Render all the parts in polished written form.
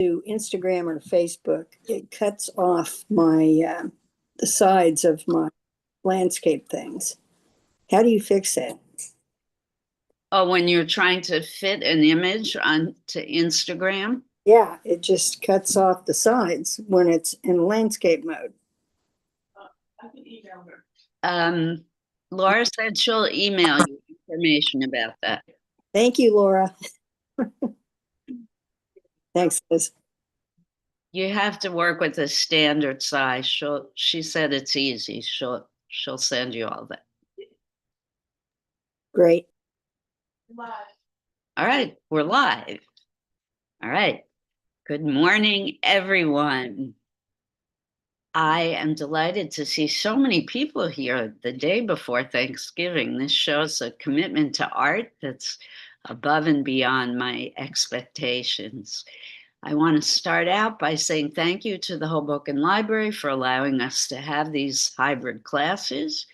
to Instagram or Facebook, it cuts off my the sides of my landscape things. How do you fix that? Oh, when you're trying to fit an image onto Instagram? Yeah, it just cuts off the sides when it's in landscape mode. Um, Laura said she'll email you information about that. Thank you, Laura. Thanks, Liz. You have to work with a standard size. She said it's easy. She'll send you all that. Great. All right, we're live. All right. Good morning, everyone. I am delighted to see so many people here the day before Thanksgiving. This shows a commitment to art that's above and beyond my expectations. I want to start out by saying thank you to the Hoboken Library for allowing us to have these hybrid classes.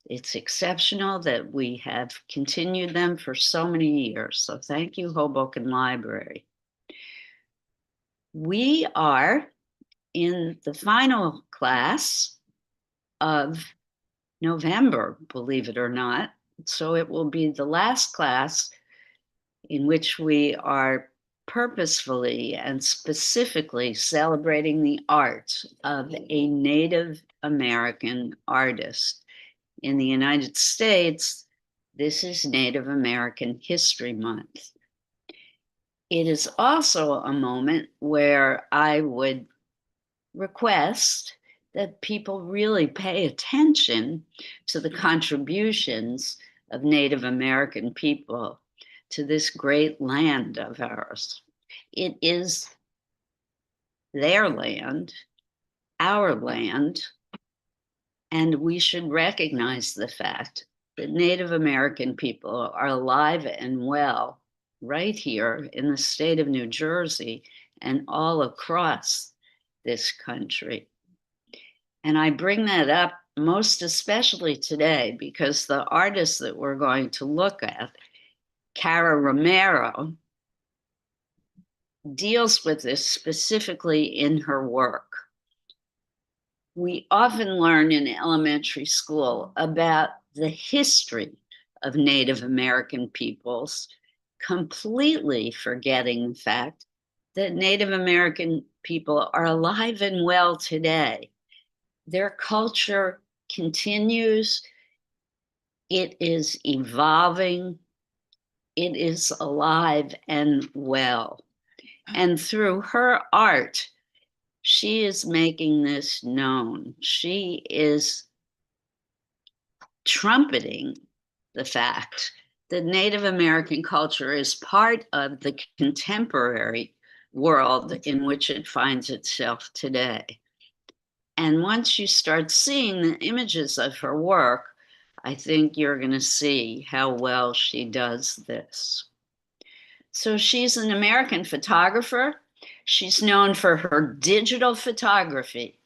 It's exceptional that we have continued them for so many years. So thank you, Hoboken Library. We are in the final class of November, believe it or not. So it will be the last class in which we are purposefully and specifically celebrating the art of a Native American artist. In the United States, this is Native American History Month. It is also a moment where I would request that people really pay attention to the contributions of Native American people to this great land of ours. It is their land, our land, and we should recognize the fact that Native American people are alive and well right here in the state of New Jersey and all across this country. And I bring that up most especially today because the artist that we're going to look at, Cara Romero, deals with this specifically in her work. We often learn in elementary school about the history of Native American peoples, completely forgetting the fact that Native American people are alive and well today. Their culture continues, it is evolving, it is alive and well. And through her art, she is making this known. She is trumpeting the fact that Native American culture is part of the contemporary world in which it finds itself today. And once you start seeing the images of her work, I think you're going to see how well she does this. So she's an American photographer. She's known for her digital photography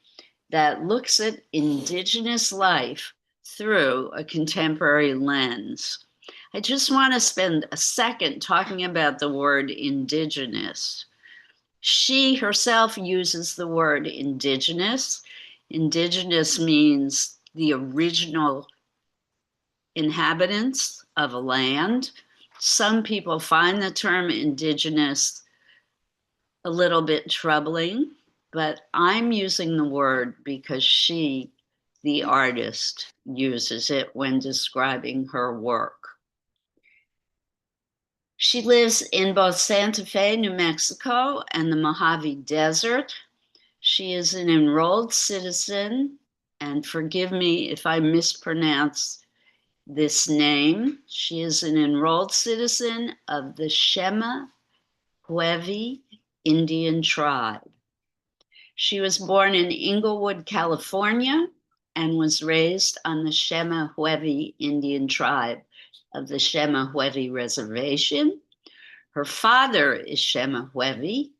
that looks at Indigenous life through a contemporary lens. I just want to spend a second talking about the word Indigenous. She herself uses the word Indigenous. Indigenous means the original inhabitants of a land. Some people find the term Indigenous a little bit troubling, but I'm using the word because she, the artist, uses it when describing her work. She lives in both Santa Fe, New Mexico, and the Mojave Desert. She is an enrolled citizen, and forgive me if I mispronounce this name. She is an enrolled citizen of the Shema Huevi Indian tribe. She was born in Inglewood, California, and was raised on the Shema Huevi Indian tribe of the Shema Huevi Reservation. Her father is Shema Huevi,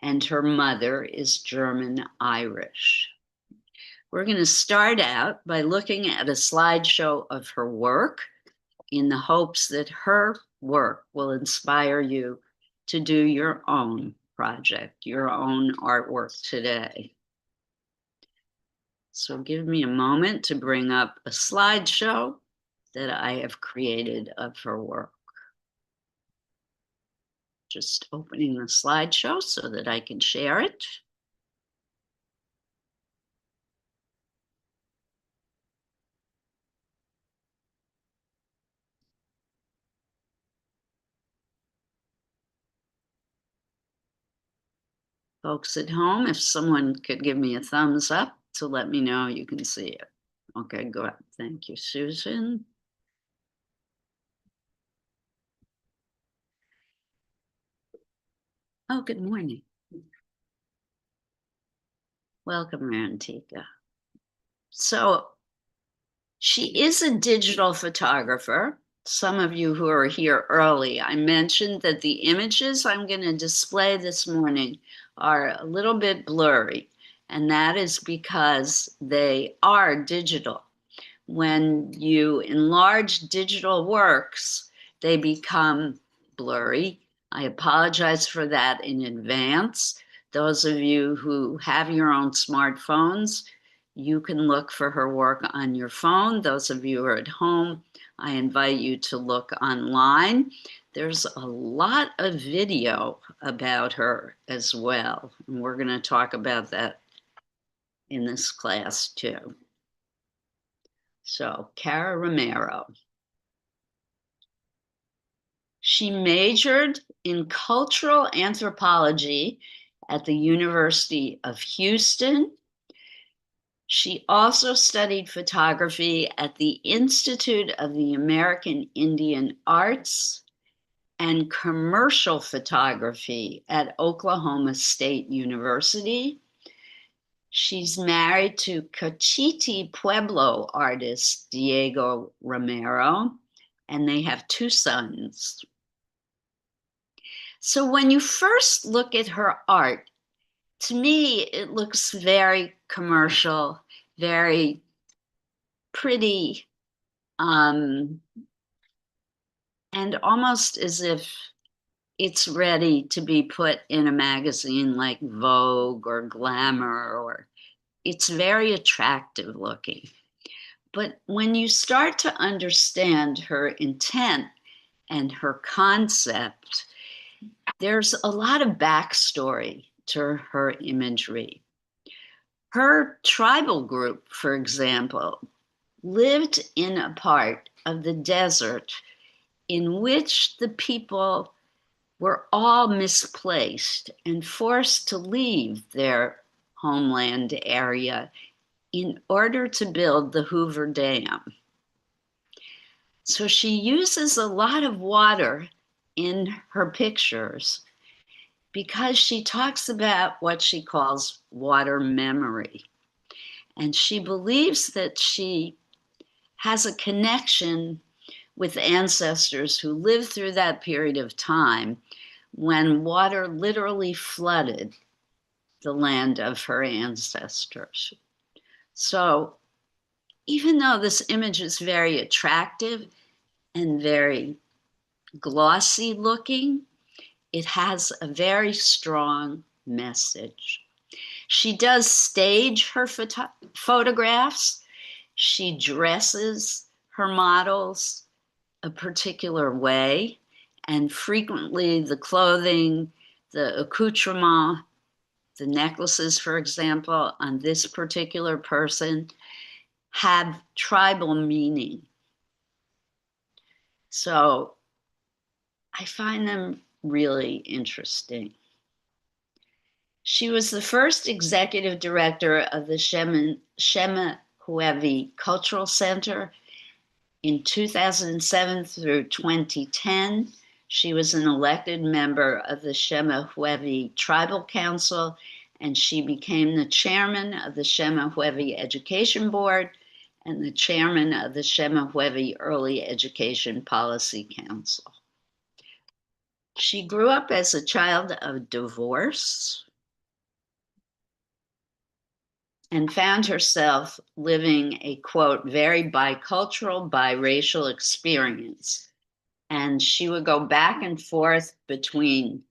and her mother is German Irish. We're going to start out by looking at a slideshow of her work in the hopes that her work will inspire you to do your own project, your own artwork today. So give me a moment to bring up a slideshow that I have created of her work. Just opening the slideshow so that I can share it. Folks at home, if someone could give me a thumbs up to let me know you can see it. Okay, good. Thank you, Susan. Oh, good morning. Welcome, Antika. So she is a digital photographer. Some of you who are here early, I mentioned that the images I'm going to display this morning are a little bit blurry, and that is because they are digital. When you enlarge digital works, they become blurry. I apologize for that in advance. Those of you who have your own smartphones, you can look for her work on your phone. Those of you who are at home, I invite you to look online. There's a lot of video about her as well. And we're going to talk about that in this class too. So, Cara Romero. She majored in cultural anthropology at the University of Houston. She also studied photography at the Institute of the American Indian Arts and commercial photography at Oklahoma State University. She's married to Cochiti Pueblo artist Diego Romero, and they have 2 sons. So when you first look at her art, to me, it looks very commercial, very pretty, and almost as if it's ready to be put in a magazine like Vogue or Glamour, or it's very attractive looking. But when you start to understand her intent and her concept, there's a lot of backstory to her imagery. Her tribal group, for example, lived in a part of the desert in which the people were all misplaced and forced to leave their homeland area in order to build the Hoover Dam. So she uses a lot of water in her pictures because she talks about what she calls water memory. And she believes that she has a connection with ancestors who lived through that period of time when water literally flooded the land of her ancestors. So even though this image is very attractive and very glossy looking, it has a very strong message. She does stage her photographs. She dresses her models a particular way, and frequently the clothing, the accoutrement, the necklaces, for example, on this particular person have tribal meaning. So I find them really interesting. She was the first executive director of the Chemehuevi Cultural Center in 2007 through 2010. She was an elected member of the Chemehuevi Tribal Council, and she became the chairman of the Chemehuevi Education Board and the chairman of the Chemehuevi Early Education Policy Council. She grew up as a child of divorce and found herself living a, quote, very bicultural, biracial experience. And she would go back and forth between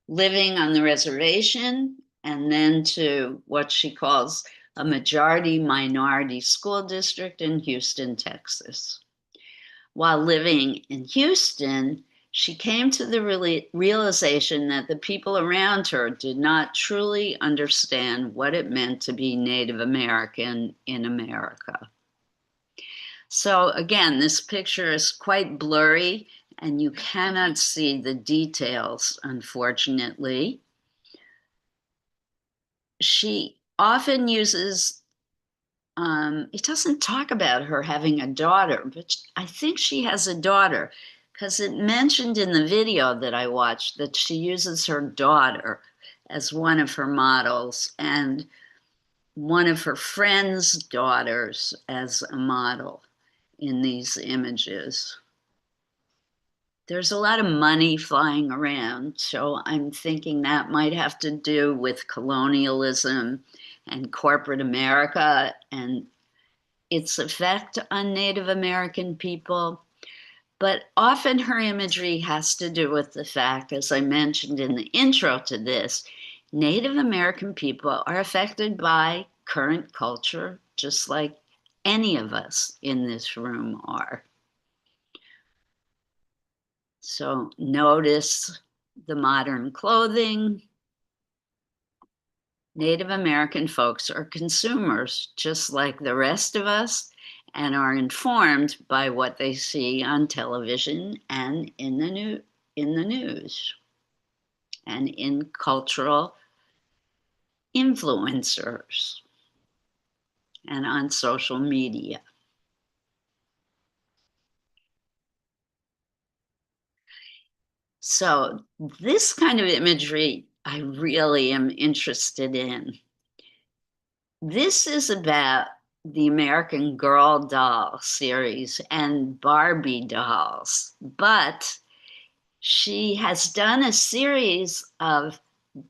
living on the reservation, and then to what she calls a majority minority school district in Houston, Texas. While living in Houston, she came to the realization that the people around her did not truly understand what it meant to be Native American in America. So again, this picture is quite blurry and you cannot see the details, unfortunately. She often uses, it doesn't talk about her having a daughter, but I think she has a daughter because it mentioned in the video that I watched that she uses her daughter as one of her models and one of her friends' daughters as a model in these images. There's a lot of money flying around, so I'm thinking that might have to do with colonialism and corporate America and its effect on Native American people. But often her imagery has to do with the fact, as I mentioned in the intro to this, Native American people are affected by current culture, just like any of us in this room are. So notice the modern clothing. Native American folks are consumers just like the rest of us and are informed by what they see on television and in the news and in cultural influencers and on social media. So this kind of imagery I really am interested in. This is about the American Girl doll series and Barbie dolls, but she has done a series of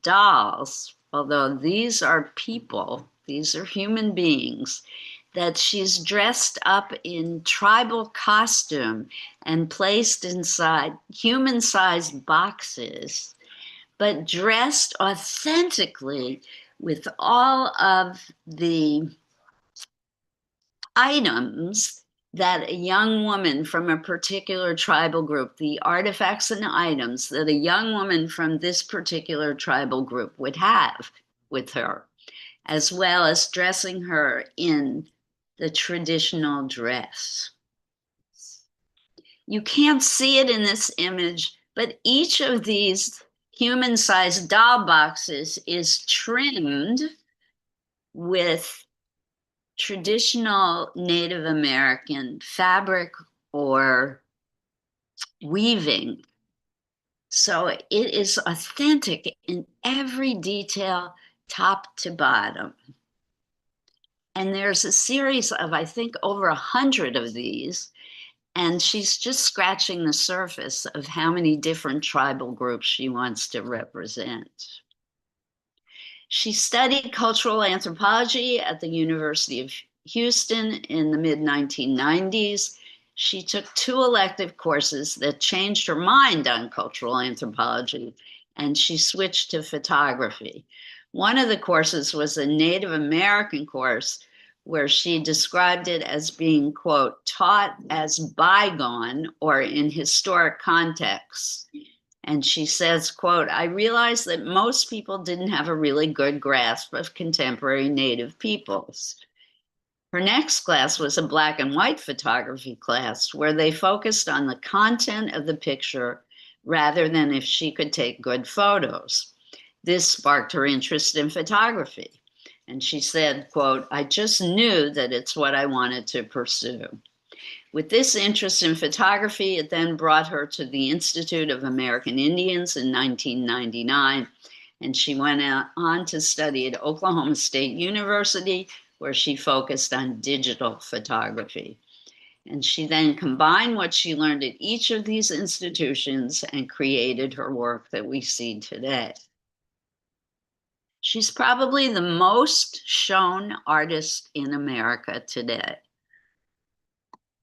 dolls, although these are people, these are human beings, that she's dressed up in tribal costume and placed inside human-sized boxes, but dressed authentically with all of the items that a young woman from a particular tribal group, the artifacts and items that a young woman from this particular tribal group would have with her, as well as dressing her in the traditional dress. You can't see it in this image, but each of these human-sized doll boxes is trimmed with traditional Native American fabric or weaving. So it is authentic in every detail, top to bottom. And there's a series of, I think, over 100 of these. And she's just scratching the surface of how many different tribal groups she wants to represent. She studied cultural anthropology at the University of Houston in the mid-1990s. She took 2 elective courses that changed her mind on cultural anthropology, and she switched to photography. One of the courses was a Native American course where she described it as being, quote, taught as bygone or in historic contexts. And she says, quote, I realized that most people didn't have a really good grasp of contemporary Native peoples. Her next class was a black and white photography class where they focused on the content of the picture rather than if she could take good photos. This sparked her interest in photography. And she said, quote, I just knew that it's what I wanted to pursue. With this interest in photography, it then brought her to the Institute of American Indians in 1999, and she went on to study at Oklahoma State University, where she focused on digital photography. And she then combined what she learned at each of these institutions and created her work that we see today. She's probably the most shown artist in America today.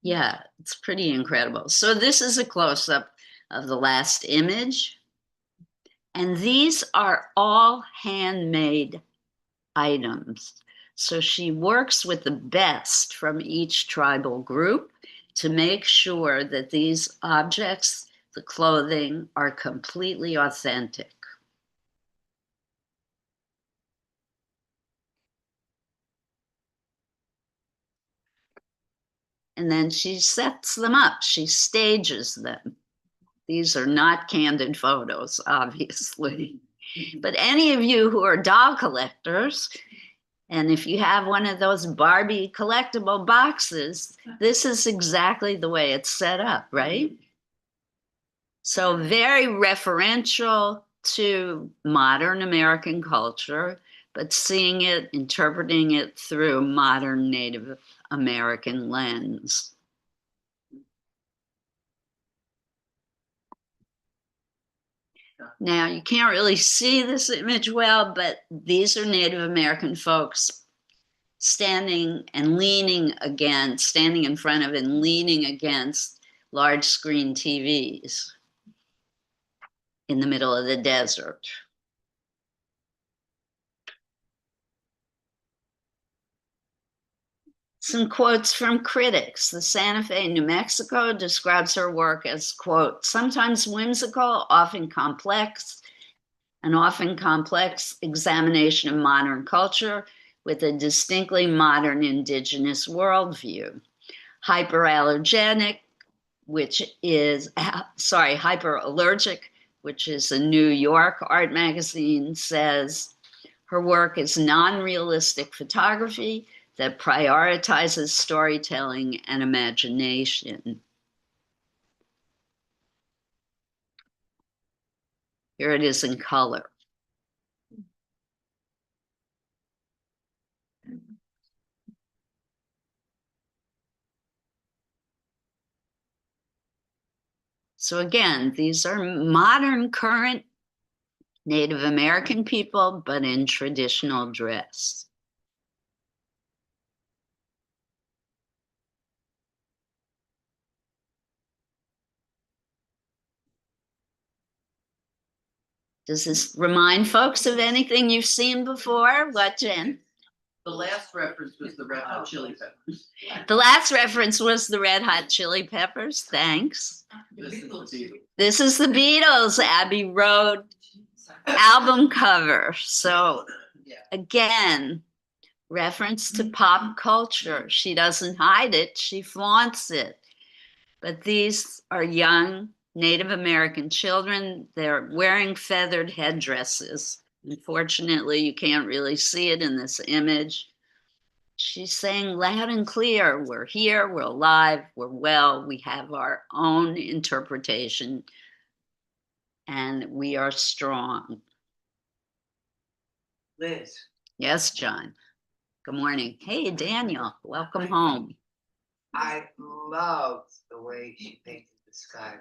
Yeah, it's pretty incredible. So this is a close-up of the last image. And these are all handmade items. So she works with the best from each tribal group to make sure that these objects, the clothing, are completely authentic. And then she sets them up, she stages them. These are not candid photos, obviously. But any of you who are doll collectors, and if you have one of those Barbie collectible boxes, this is exactly the way it's set up, right? So very referential to modern American culture, but seeing it, interpreting it through modern Native American lens. Now, you can't really see this image well, but these are Native American folks standing and leaning against, standing in front of and leaning against large screen TVs in the middle of the desert. Some quotes from critics. The Santa Fe, New Mexico describes her work as, quote, sometimes whimsical, often complex, an often complex examination of modern culture with a distinctly modern indigenous worldview. Hyperallergenic, which is, hyperallergic, which is a New York art magazine, says her work is non-realistic photography that prioritizes storytelling and imagination. Here it is in color. So again, these are modern, current Native American people, but in traditional dress. Does this remind folks of anything you've seen before? What, Jen? The last reference was the Red Hot Chili Peppers. The last reference was the Red Hot Chili Peppers. Thanks. This is the Beatles. This is the Beatles, Abbey Road album cover. So again, reference to pop culture. She doesn't hide it, she flaunts it. But these are young Native American children. They're wearing feathered headdresses. Unfortunately, you can't really see it in this image. She's saying loud and clear, we're here, we're alive, we're well, we have our own interpretation, and we are strong. Liz. Yes, John. Good morning. Hey, Daniel, welcome home. I love the way she painted the sky.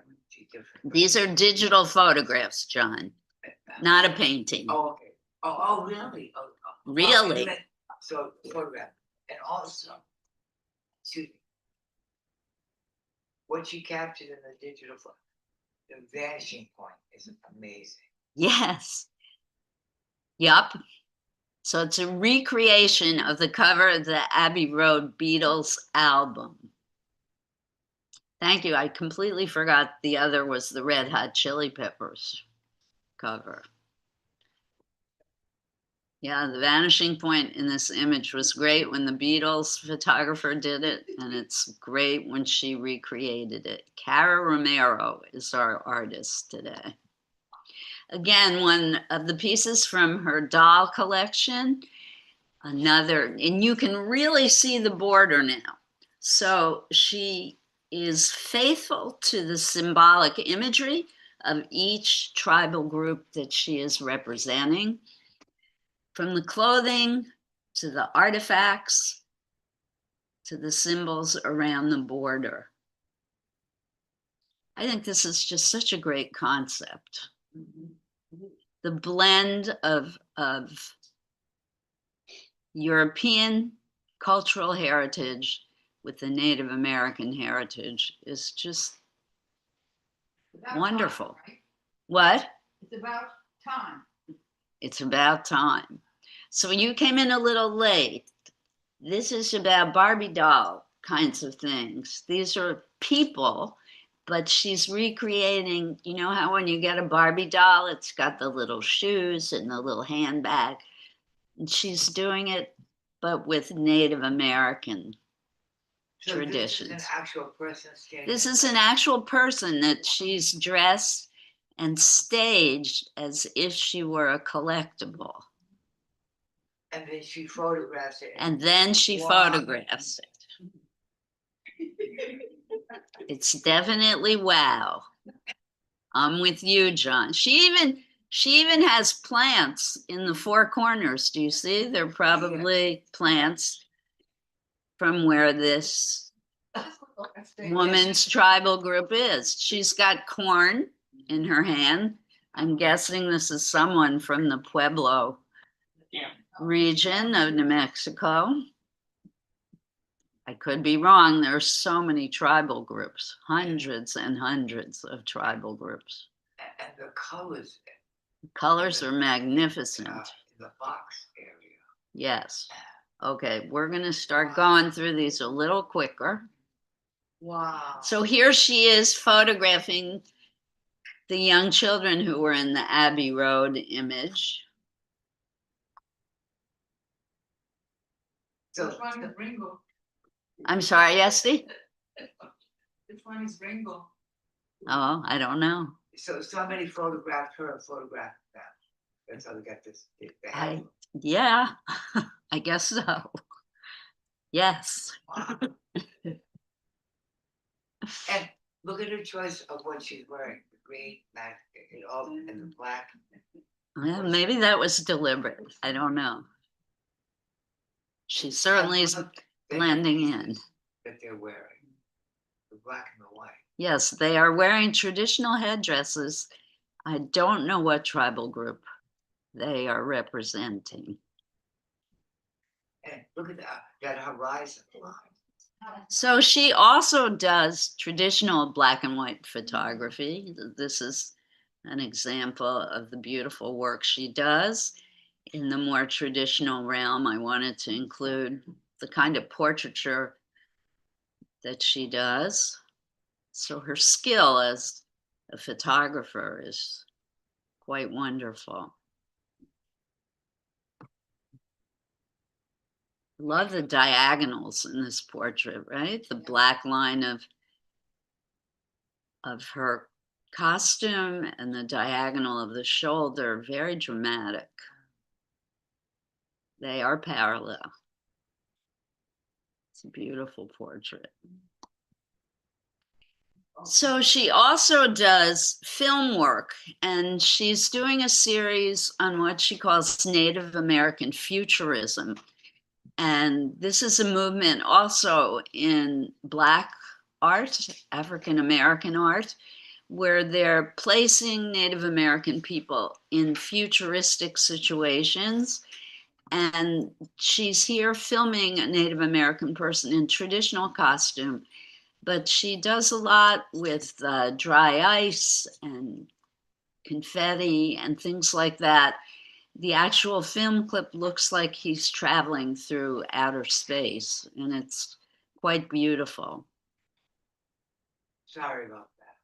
These are digital photographs, John, not a painting. Oh, okay. Oh, really? Really? So, photograph. And also, excuse me, what you captured in the digital photo, the vanishing point is amazing. Yes. Yup. So it's a recreation of the cover of the Abbey Road Beatles album. Thank you. I completely forgot the other was the Red Hot Chili Peppers cover. Yeah, the vanishing point in this image was great when the Beatles photographer did it, and it's great when she recreated it. Cara Romero is our artist today. Again, one of the pieces from her doll collection, another, and you can really see the border now. So she is faithful to the symbolic imagery of each tribal group that she is representing. From the clothing to the artifacts to the symbols around the border. I think this is just such a great concept. The blend of European cultural heritage with the Native American heritage is just wonderful. Time, right? What? It's about time. It's about time. So you came in a little late. This is about Barbie doll kinds of things. These are people, but she's recreating, you know how when you get a Barbie doll, it's got the little shoes and the little handbag. And she's doing it, but with Native American So traditions. This is an actual person standing. This is an actual person that she's dressed and staged as if she were a collectible. And then she photographs it. And then she Wow. photographs it. It's definitely wow. I'm with you, John. She even has plants in the four corners. Do you see? They're probably plants from where this woman's tribal group is. She's got corn in her hand. I'm guessing this is someone from the Pueblo region of New Mexico. I could be wrong. There are so many tribal groups, hundreds and hundreds of tribal groups. And the colors. Colors are magnificent. In the box area. Yes. Okay, we're going to start going through these a little quicker. Wow. So here she is photographing the young children who were in the Abbey Road image. So which one is Ringo? I'm sorry, Esty? Which one is Ringo? Oh, I don't know. So somebody photographed her and photographed them. That's how we got this. Yeah, I guess so. Yes. Wow. And look at her choice of what she's wearing. The green, black, and the black. Well, maybe that was deliberate. I don't know. She certainly is blending in. That they're wearing. The black and the white. Yes, they are wearing traditional headdresses. I don't know what tribal group they are representing. And look at that horizon line. So she also does traditional black and white photography. This is an example of the beautiful work she does. In the more traditional realm, I wanted to include the kind of portraiture that she does. So her skill as a photographer is quite wonderful. Love the diagonals in this portrait, right? The black line of her costume and the diagonal of the shoulder, very dramatic. They are parallel. It's a beautiful portrait. So she also does film work, and she's doing a series on what she calls Native American futurism. And this is a movement also in Black art, African American art, where they're placing Native American people in futuristic situations. And she's here filming a Native American person in traditional costume, but she does a lot with dry ice and confetti and things like that. The actual film clip looks like he's traveling through outer space, and it's quite beautiful. Sorry about that.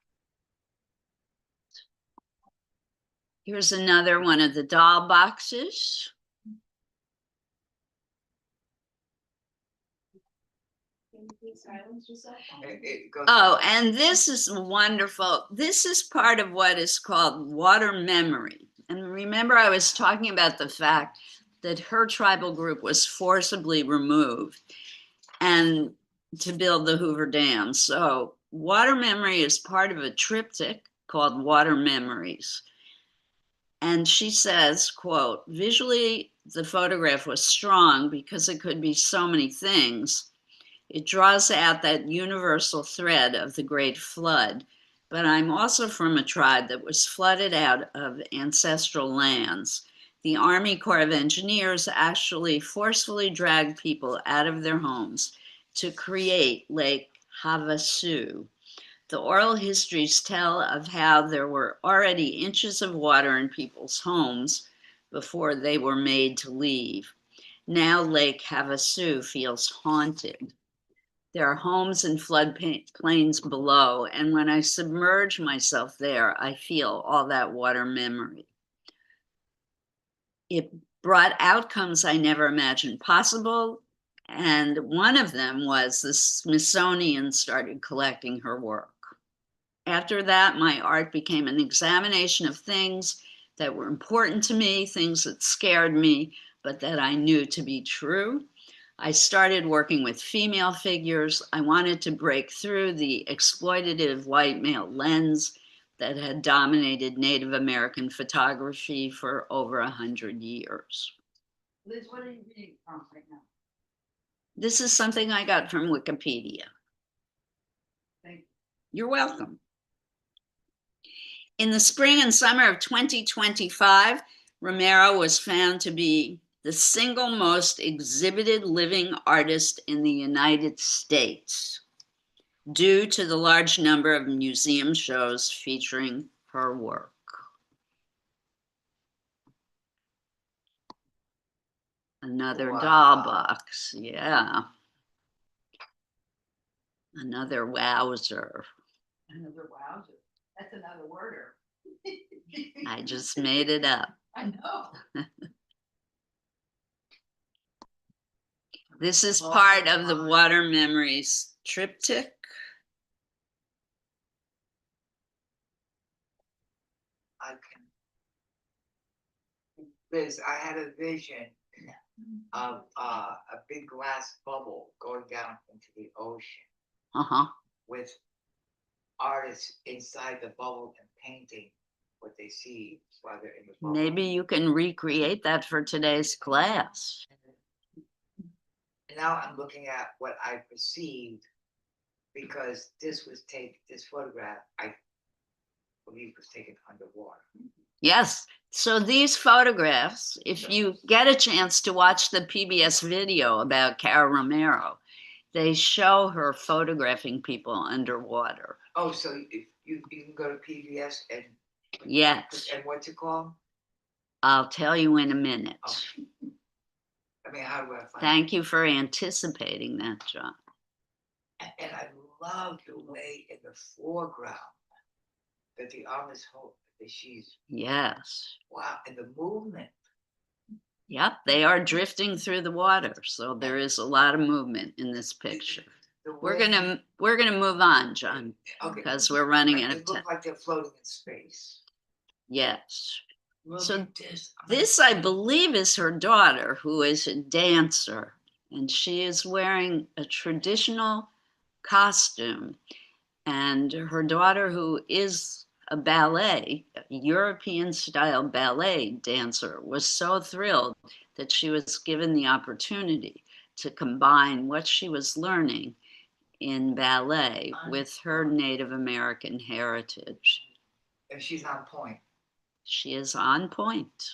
Here's another one of the doll boxes. Oh, and this is wonderful. This is part of what is called water memory. And remember, I was talking about the fact that her tribal group was forcibly removed and to build the Hoover Dam. So water memory is part of a triptych called Water Memories. And she says, quote, visually, the photograph was strong because it could be so many things. It draws out that universal thread of the Great Flood. But I'm also from a tribe that was flooded out of ancestral lands. The Army Corps of Engineers actually forcefully dragged people out of their homes to create Lake Havasu. The oral histories tell of how there were already inches of water in people's homes before they were made to leave. Now Lake Havasu feels haunted. There are homes and floodplains below, and when I submerge myself there, I feel all that water memory. It brought outcomes I never imagined possible, and one of them was the Smithsonian started collecting her work. After that, my art became an examination of things that were important to me, things that scared me, but that I knew to be true. I started working with female figures. I wanted to break through the exploitative white male lens that had dominated Native American photography for over 100 years. Liz, what are you reading from right now? This is something I got from Wikipedia. Thank you. You're welcome. In the spring and summer of 2025, Romero was found to be the single most exhibited living artist in the United States due to the large number of museum shows featuring her work. Another doll box, yeah. Another wowzer. Another wowzer. That's another worder. I just made it up. I know. This is part of the Water Memories triptych. I can. Liz, I had a vision of a big glass bubble going down into the ocean Uh-huh. with artists inside the bubble and painting what they see while they're in the bubble. Maybe you can recreate that for today's class. And now I'm looking at what I perceived because this photograph, I believe, was taken underwater. Yes. So these photographs, if you get a chance to watch the PBS video about Cara Romero, they show her photographing people underwater. Oh, so if you can go to PBS and Yes. and what's it called? I'll tell you in a minute. Okay. I mean, how do I find Thank you for anticipating that, John. it? And I love the way in the foreground that the arm is holding, that she's, Yes. wow, and the movement. Yep, they are drifting through the water, so there is a lot of movement in this picture. The We're way- gonna move on, John, okay, because we're running like, out they of time. look like they're floating in space. Yes. Look So at this. this, I believe, is her daughter, who is a dancer, and she is wearing a traditional costume. And her daughter, who is a ballet, a European style ballet dancer, was so thrilled that she was given the opportunity to combine what she was learning in ballet with her Native American heritage. And she's on point. She is on point.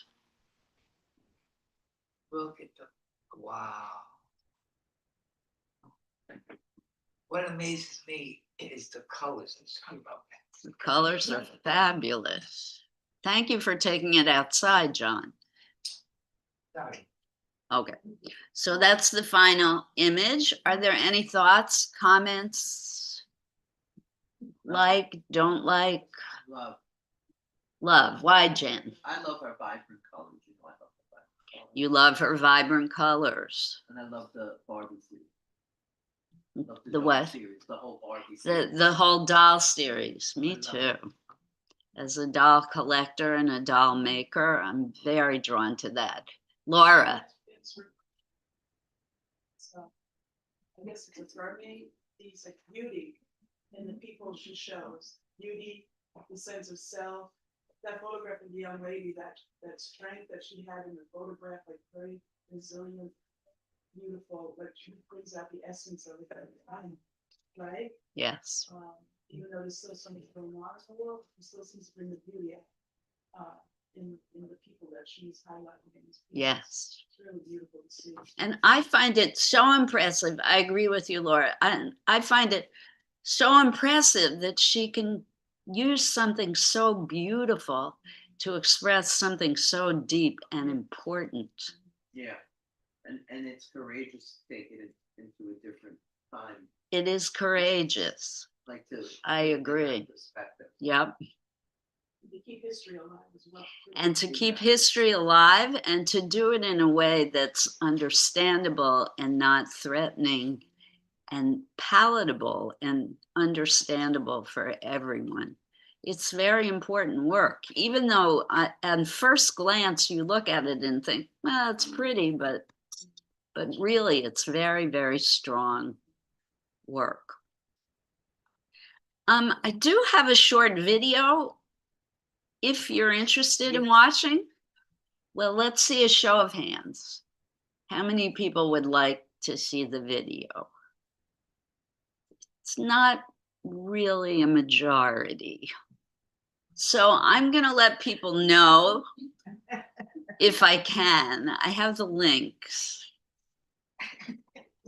Look at the, wow. What amazes me is the colors. Let's talk about that. The colors are fabulous. Thank you for taking it outside, John. Sorry. Okay, so that's the final image. Are there any thoughts, comments? Like, don't like? Love. Love. Why, Jen? I love her vibrant colors. You know, I love the vibrant colors. You love her vibrant colors. And I love the Barbie series. Love The doll what? Series, the whole Barbie series. The whole doll series. Me I love too. it. As a doll collector and a doll maker, I'm very drawn to that. Laura. So I guess it's for me, these like beauty in the people she shows, beauty, the sense of self. That photograph of the young lady, that strength that she had in the photograph, like very resilient, beautiful, like she brings out the essence of it every time, right? Yes. Even though there's still so much going on in the world, she still seems to bring the beauty out in the people that she's highlighting in this piece. Yes. It's really beautiful to see. And I find it so impressive. I agree with you, Laura. I find it so impressive that she can use something so beautiful to express something so deep and important. Yeah, and it's courageous to take it into a different time, It is courageous. like to. I agree. Perspective. Yep. To keep history alive as well. And to keep history alive and to do it in a way that's understandable and not threatening and palatable and understandable for everyone. It's very important work, even though at first glance you look at it and think, well, it's pretty, but really it's very, very strong work. I do have a short video if you're interested in watching. Well, let's see a show of hands. How many people would like to see the video? It's not really a majority. So I'm going to let people know if I can. I have the links.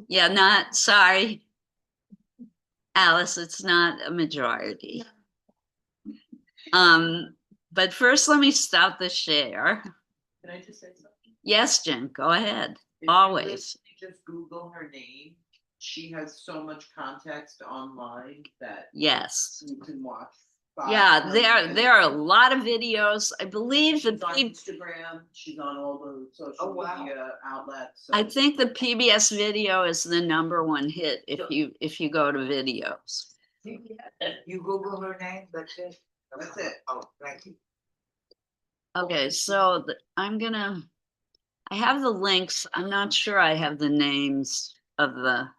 Yeah, not, sorry. Alice, it's not a majority. But first, let me stop the share. Can I just say something? Yes, Jen, go ahead. If you Always. literally just Google her name. She has so much context online that Yes. you can watch. Yeah, there are a lot of videos. I believe She's the on Instagram. She's on all the social Oh, wow. media outlets. So I think the PBS video is the #1 hit if you go to videos. You Google her name, that's it? That's it. Oh, thank you. Okay, so I have the links. I'm not sure I have the names of the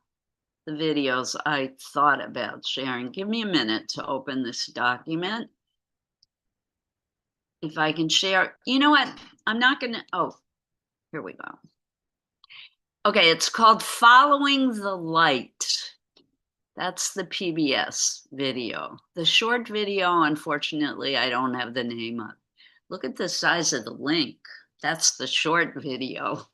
videos I thought about sharing. Give me a minute to open this document. If I can share, you know what? I'm not gonna, oh, here we go. Okay, it's called Following the Light. That's the PBS video. The short video, unfortunately, I don't have the name of. Look at the size of the link. That's the short video.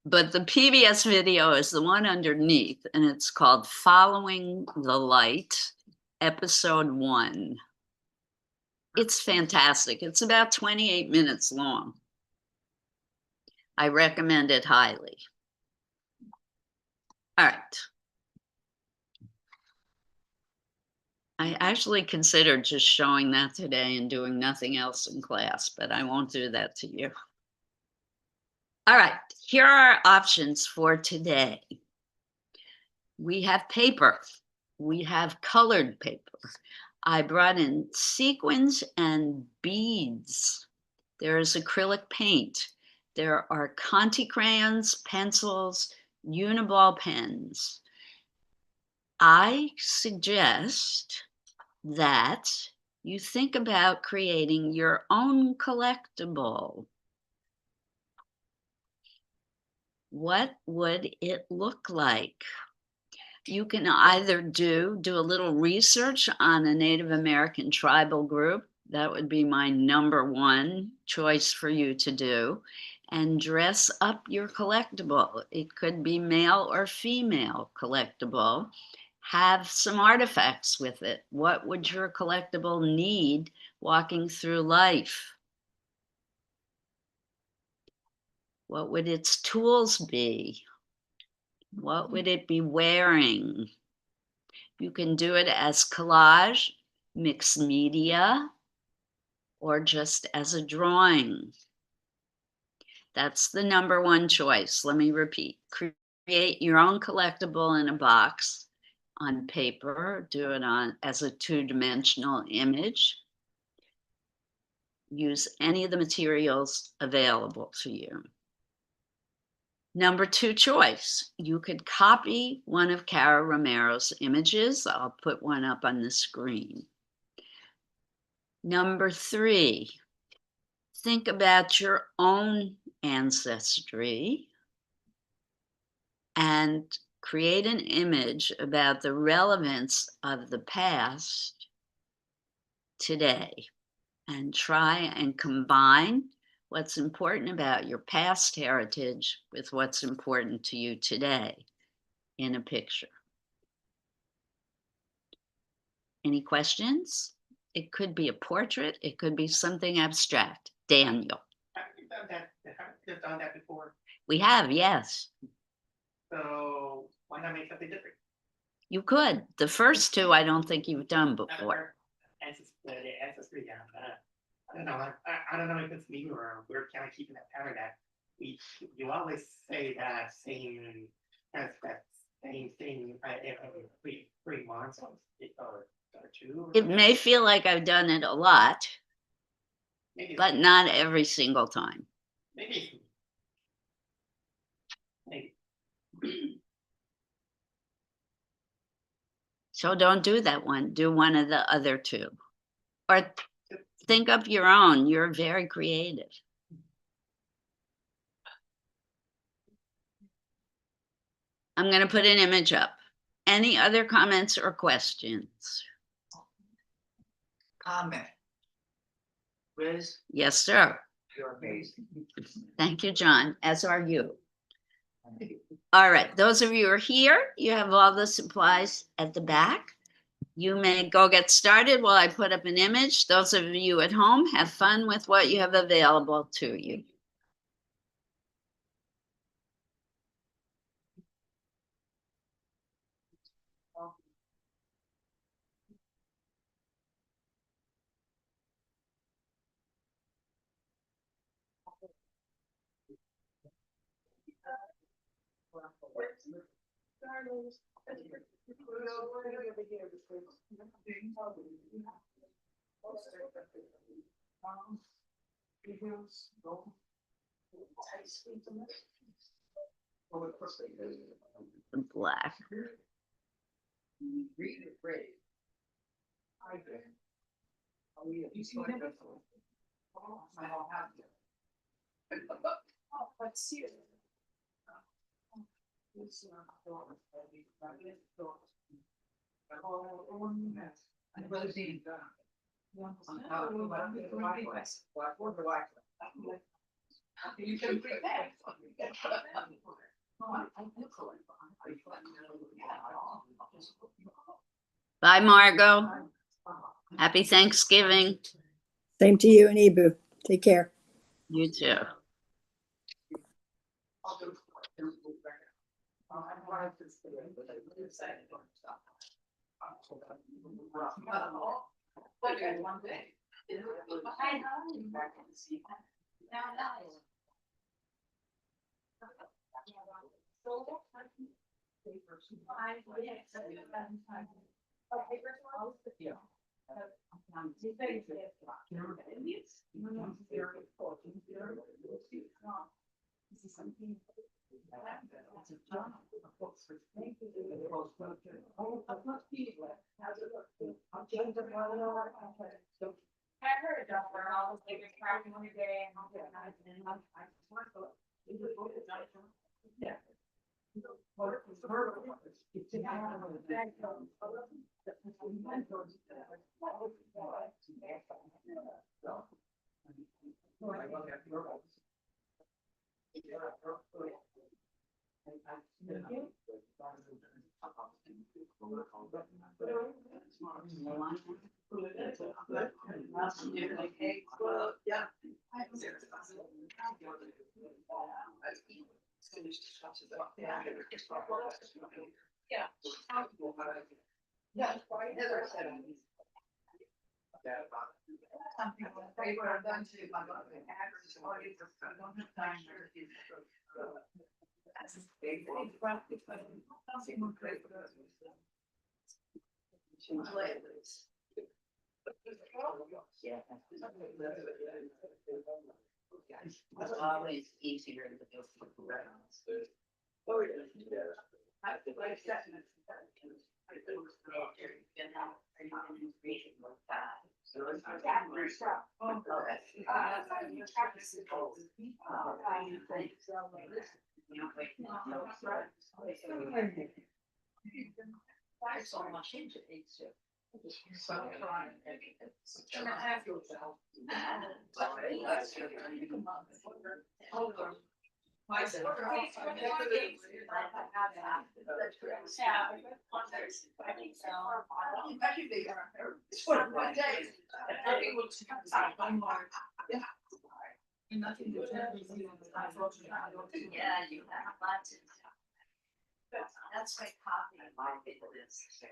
But the PBS video is the one underneath, and it's called Following the Light, Episode 1. It's fantastic. It's about 28 minutes long. I recommend it highly. All right. I actually considered just showing that today and doing nothing else in class, but I won't do that to you. All right, here are our options for today. We have paper. We have colored paper. I brought in sequins and beads. There is acrylic paint. There are Conti crayons, pencils, Uniball pens. I suggest that you think about creating your own collectible. What would it look like? You can either do a little research on a Native American tribal group. That would be my #1 choice for you to do. And dress up your collectible. It could be male or female collectible. Have some artifacts with it. What would your collectible need walking through life? What would its tools be? What would it be wearing? You can do it as collage, mixed media, or just as a drawing. That's the #1 choice. Let me repeat. Create your own collectible in a box on paper. Do it as a 2-dimensional image. Use any of the materials available to you. #2 choice, you could copy one of Cara Romero's images. I'll put one up on the screen. #3, think about your own ancestry and create an image about the relevance of the past today, and try and combine what's important about your past heritage with what's important to you today in a picture. Any questions? It could be a portrait. It could be something abstract. Daniel. Have you done that? Have you done that before? We have, yes. So why not make something different? You could. The first two, I don't think you've done before. Ancestry, yeah. I don't know. I don't know if it's me or we're kind of keeping that pattern that you always say that same thing every 3 months or two. It may feel like I've done it a lot, maybe, but not every single time. maybe. Maybe. So don't do that one. Do one of the other two. Or think of your own. You're very creative. I'm going to put an image up. Any other comments or questions? Comment. Liz, Yes, sir. you're amazing. Thank you, John, as are you. All right, those of you who are here, you have all the supplies at the back. You may go get started while I put up an image. Those of you at home, have fun with what you have available to you. Black. Bye, Margot. Happy Thanksgiving. Same to you and Ibu. Take care. You too. It's always easier to go for so much into it. Yeah, you have lots of. That's my copy of my business.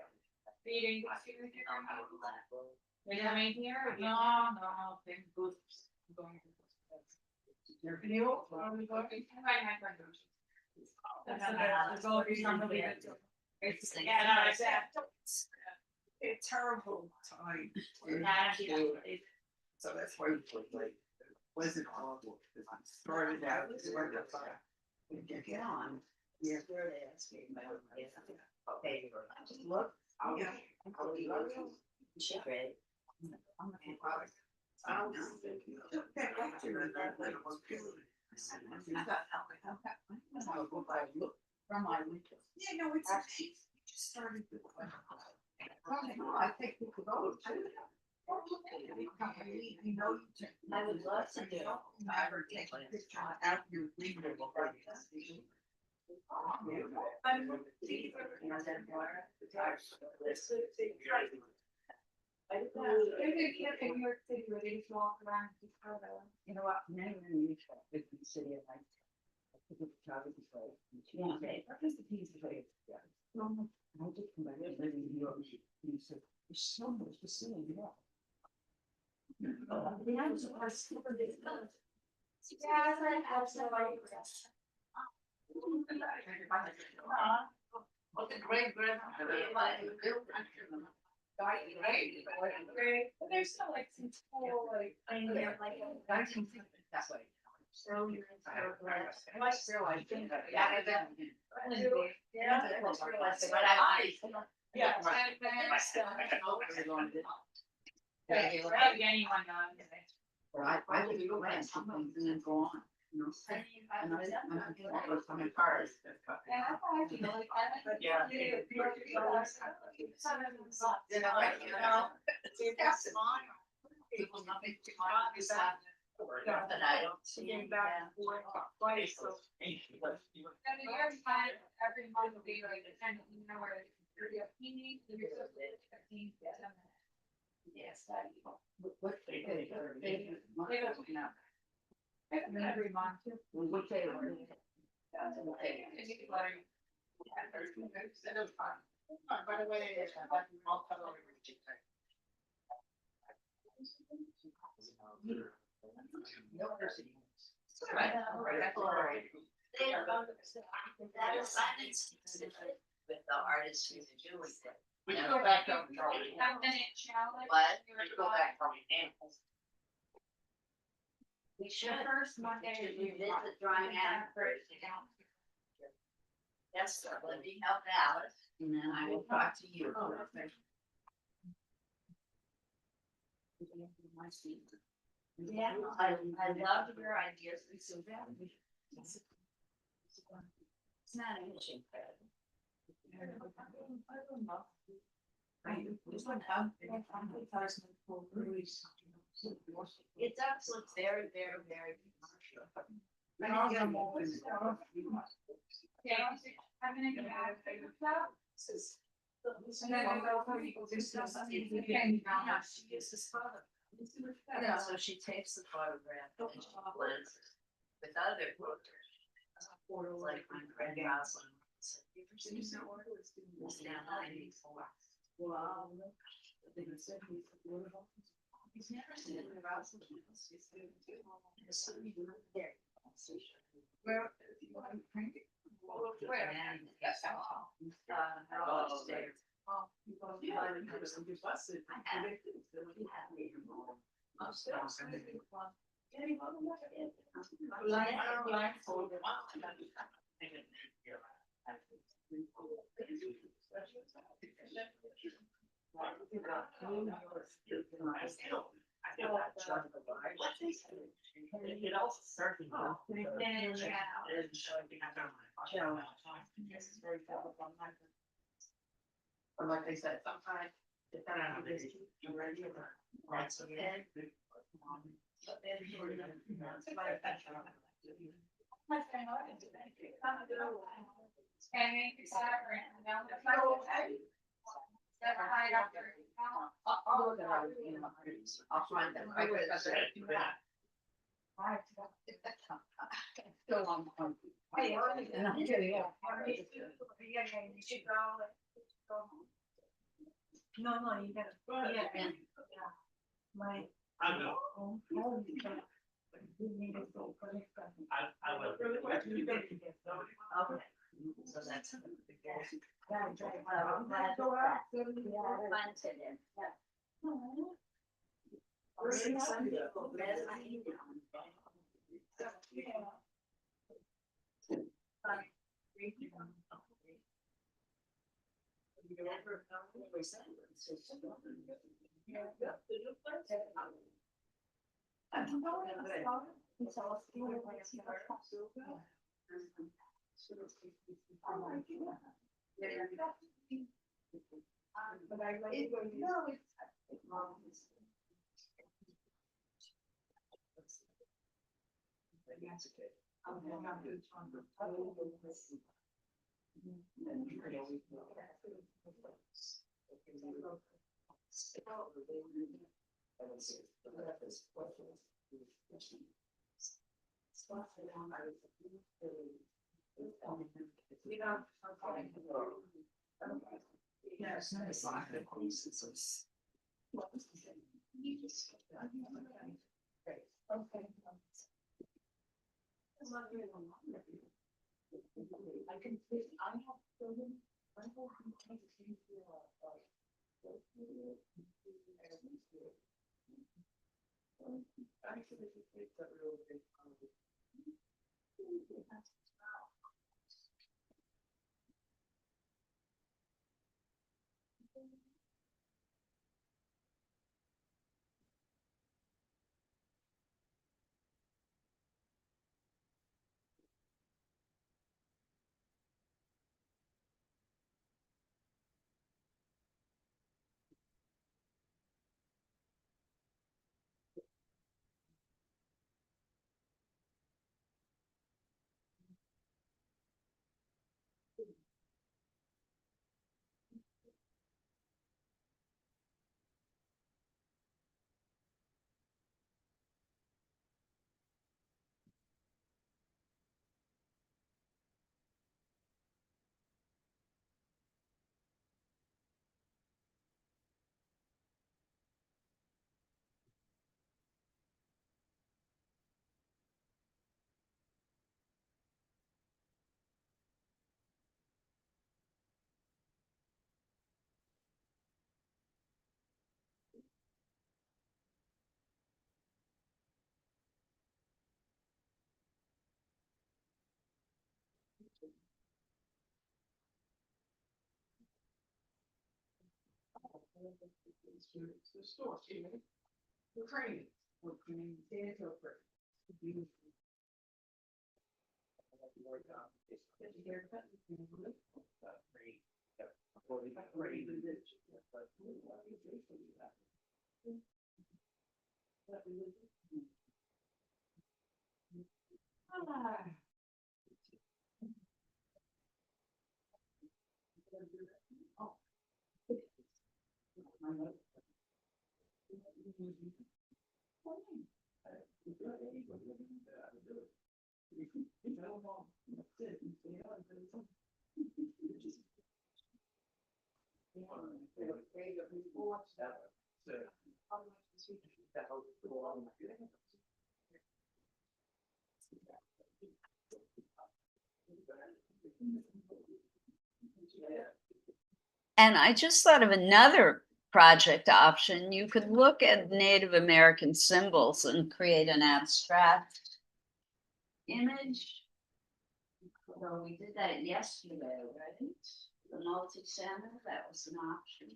Meeting. We have any here? No, no, big booths. Going. It's terrible time. So that's why it was like, wasn't horrible, because I started out, when you get on, yeah. Okay, look. Yeah. She read. From my window. Yeah, no, it's okay. We just started with. I think we could go. I would love to do. Never take a picture out your window. You know what? Now you're in Utah, with the city of like. Photography place. Yeah. What is the piece of it? Yeah. I just come back and live in New York. You said, there's so much to see in New York. But there's still like some cool, like, I mean, they're like. That way. So you're. I like realize. Yeah. Yeah. Anyone on. I would go in sometimes and then go on, you know. And I'm getting all those on my cars. Yeah. People not make too much of that. But I don't see them. Twice, so. Every month will be like, kind of, you know, where you're yes, that. What they do. Every month. What they do. By the way, I'll cut over to University. Right. That assignment with the artists who are doing it. We can go back up. What? We can go back from animals. We should. First Monday. We should revisit drawing out first. Yes, sir. Let me help Alice, and then I will talk to you. Yeah, I love your ideas. It's so valuable. It's not an issue. It does look very, very, very commercial. Yeah, I'm gonna go back. And then I'll go for people to stuff. She uses photo. So she takes the photograph and she blends it with other photos. Like my friend Rosalind. Wow. He's never seen the Rosalind. Well, if you want to print it. It also starts with. Or like they said, sometimes, depending on the day, you're ready or not. Right, so. I'll find them. No, you gotta, yeah. My. I will. I will. Okay. So that's. And I just thought of another project option. You could look at Native American symbols and create an abstract image. Although we did that yesterday, right? The multi-center, that was an option.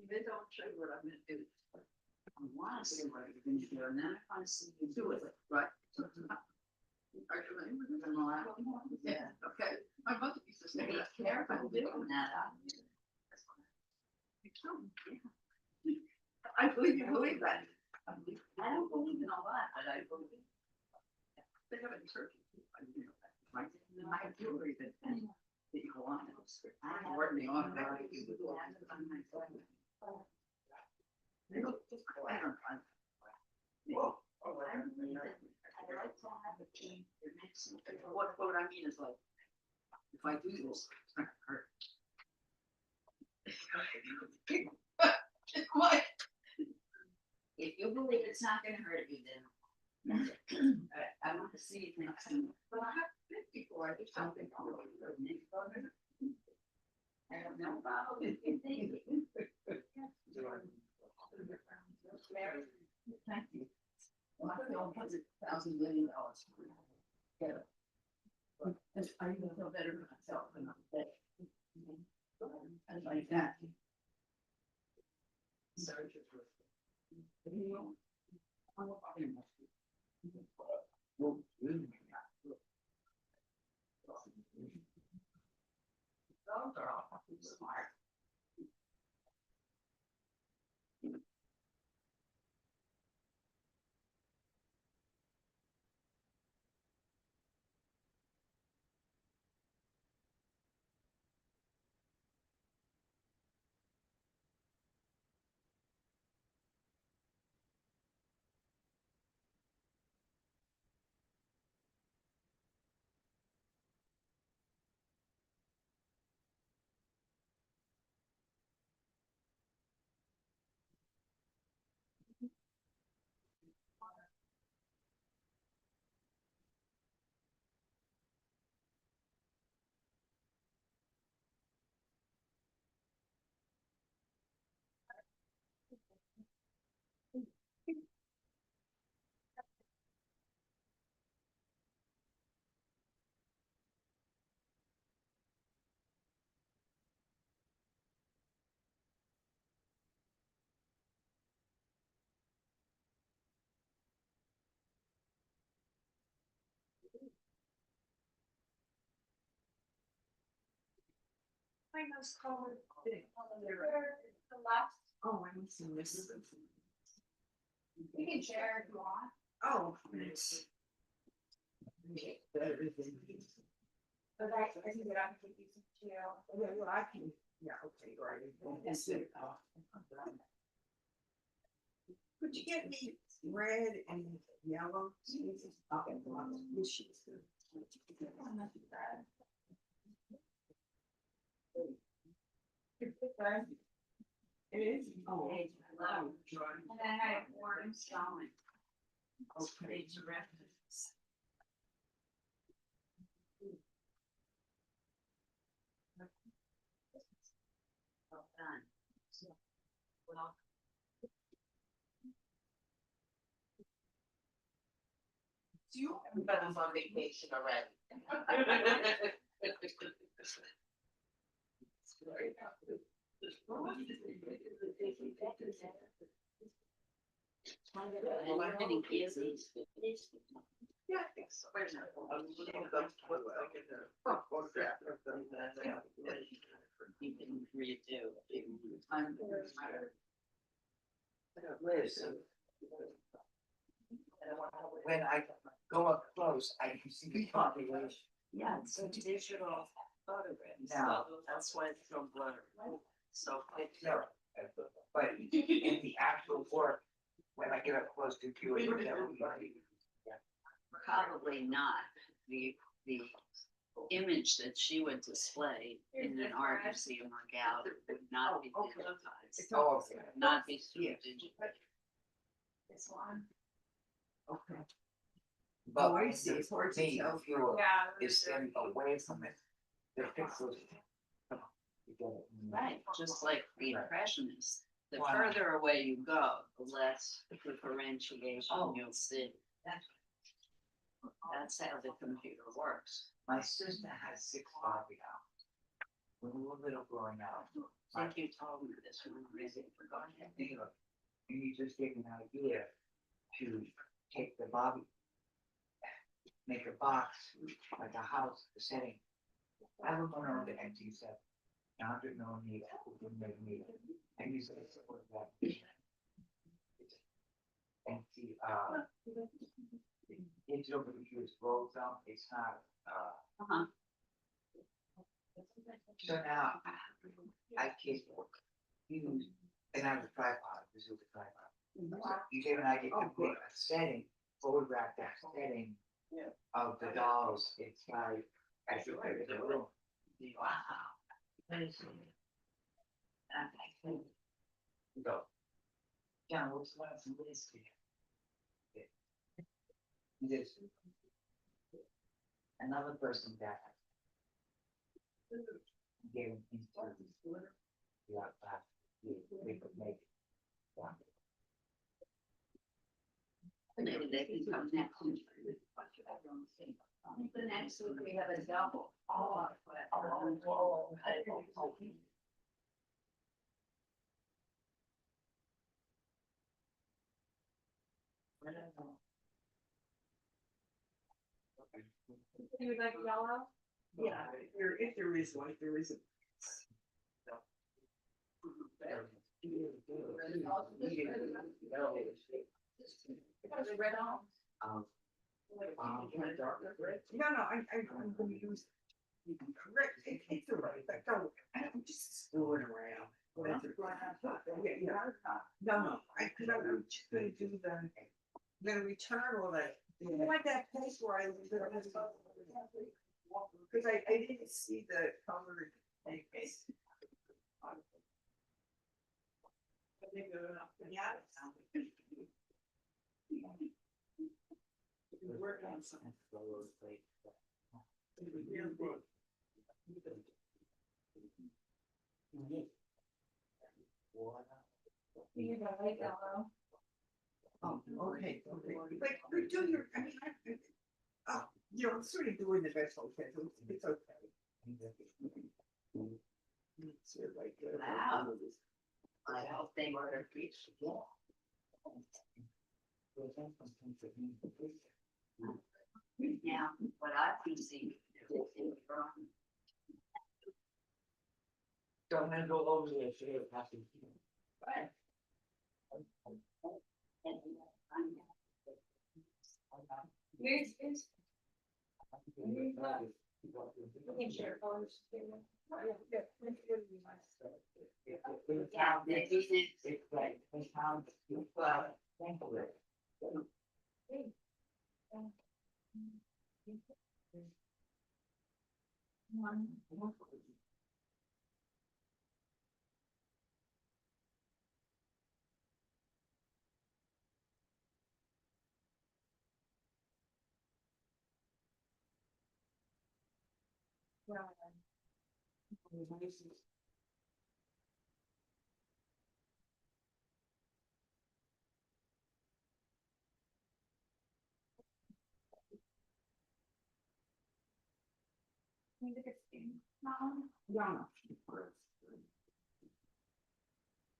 They don't show you what I'm gonna do. I wanna see what you're gonna do, and then I wanna see you do it, right? Yeah, okay. My mother used to say, be careful doing that. I believe you believe that. I don't believe in a lot, but I believe. They have it in Turkey. My jewelry that you go on. I'm working on it. They look just quite on. Well, what I mean is like, if I do this, it's not gonna hurt. What? If you believe it's not gonna hurt you, then. I want to see it next time. But I have before I do something. I don't know about it. Thank you. Well, I feel $100,000 million. Yeah. But I even feel better for myself than I'm dead. I like that. Sorry. Well, those are all smart. My most common. The last, Oh, I haven't seen this. you can share if you want. Oh, it's. Better than. But I can get up and give you some too. Okay, well, I can, yeah, okay, right. That's it. Could you get me red and yellow? Okay, which is good. It is. Oh. And then I have orange stone. Okay. Well done. Well, You haven't been on vacation already. and you're getting busy. Yeah, I think so. Wait a minute. I'm looking at the photograph of them. You can redo. Liz, when I go up close, I can see the population. Yeah, it's a digital photograph. Now. So that's why it's so blurry. So. No, but in the actual work, when I get up close to you, Probably not. The image that she would display in an art museum or gallery would not be digitized, oh, not be digital. This one. Okay. but Oh, I see. It's hard to the tell. viewer Yeah. is standing away from it. The pixels. Right, just like the impressionists. The Wow. further away you go, the less differentiation you'll see. That's how the computer works. My sister has 6 Barbie dolls. When we were little growing up. I think you told me this one already. Go ahead. And you just get an idea to take the Barbie, make a box, like a house, the setting. I was going on the NT7, 100mm, and you say, what is that? And see, digital computer scroll zone, it's not, Uh-huh. so now I can use, and I have a tripod, this is a tripod. You give an idea, you put a setting, photograph that setting Yeah. of the dolls inside, as you put it in the room. Wow. You go. John, what's the last list here? This. Another person that. Gave him into. Yeah, we could make. Maybe they can come next week. The next week we have a double. You would like yellow? Yeah, if there is one, if there isn't. Red on. No, I'm gonna use. You can correct, it's all right, like, don't, I'm just screwing around. Yeah. No, cause I'm just gonna do the, I'm gonna return all that, like that place where I. Cause I didn't see the color. We're working on something. You would like yellow? Oh, okay, but do your, I mean, you know, I'm sort of doing the best I can, so it's okay. It's like, Wow. I hope they were to reach the wall. Now, what I've been seeing. So I'm gonna go over the share passing. Right. Here's. We can share colors. Yeah, they did it. It's like, it's how, thankful.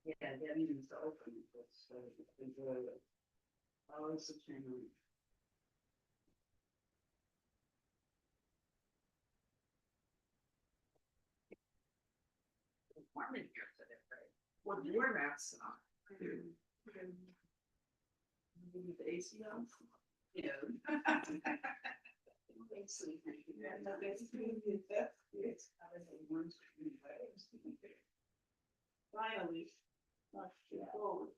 Yeah, that means to open it, but so enjoy it. Oh, it's a change. Apartment here today, right? what your maps are. Maybe the AC on. Yeah. Finally. Forward.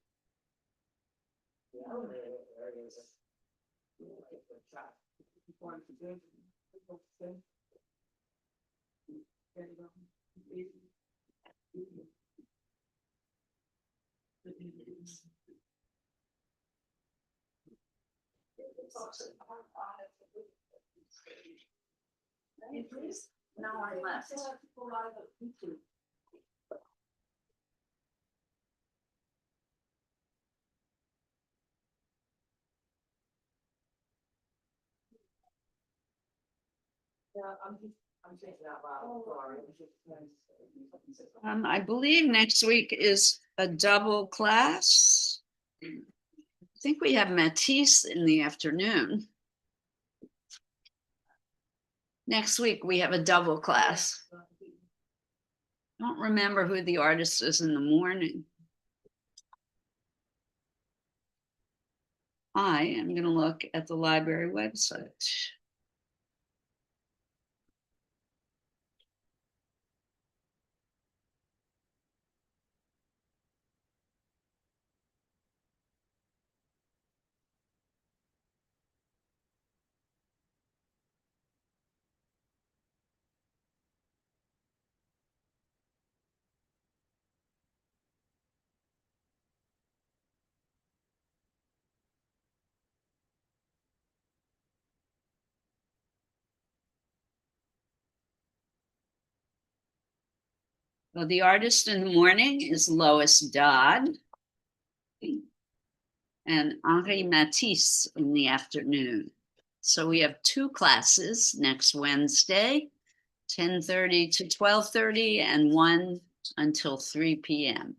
No one left. I'm thinking out loud, sorry. I believe next week is a double class. I think we have Matisse in the afternoon. Next week, we have a double class. I don't remember who the artist is in the morning. I am going to look at the library website. Well, the artist in the morning is Lois Dodd and Henri Matisse in the afternoon. So we have two classes next Wednesday, 10:30 to 12:30 and one until 3 p.m.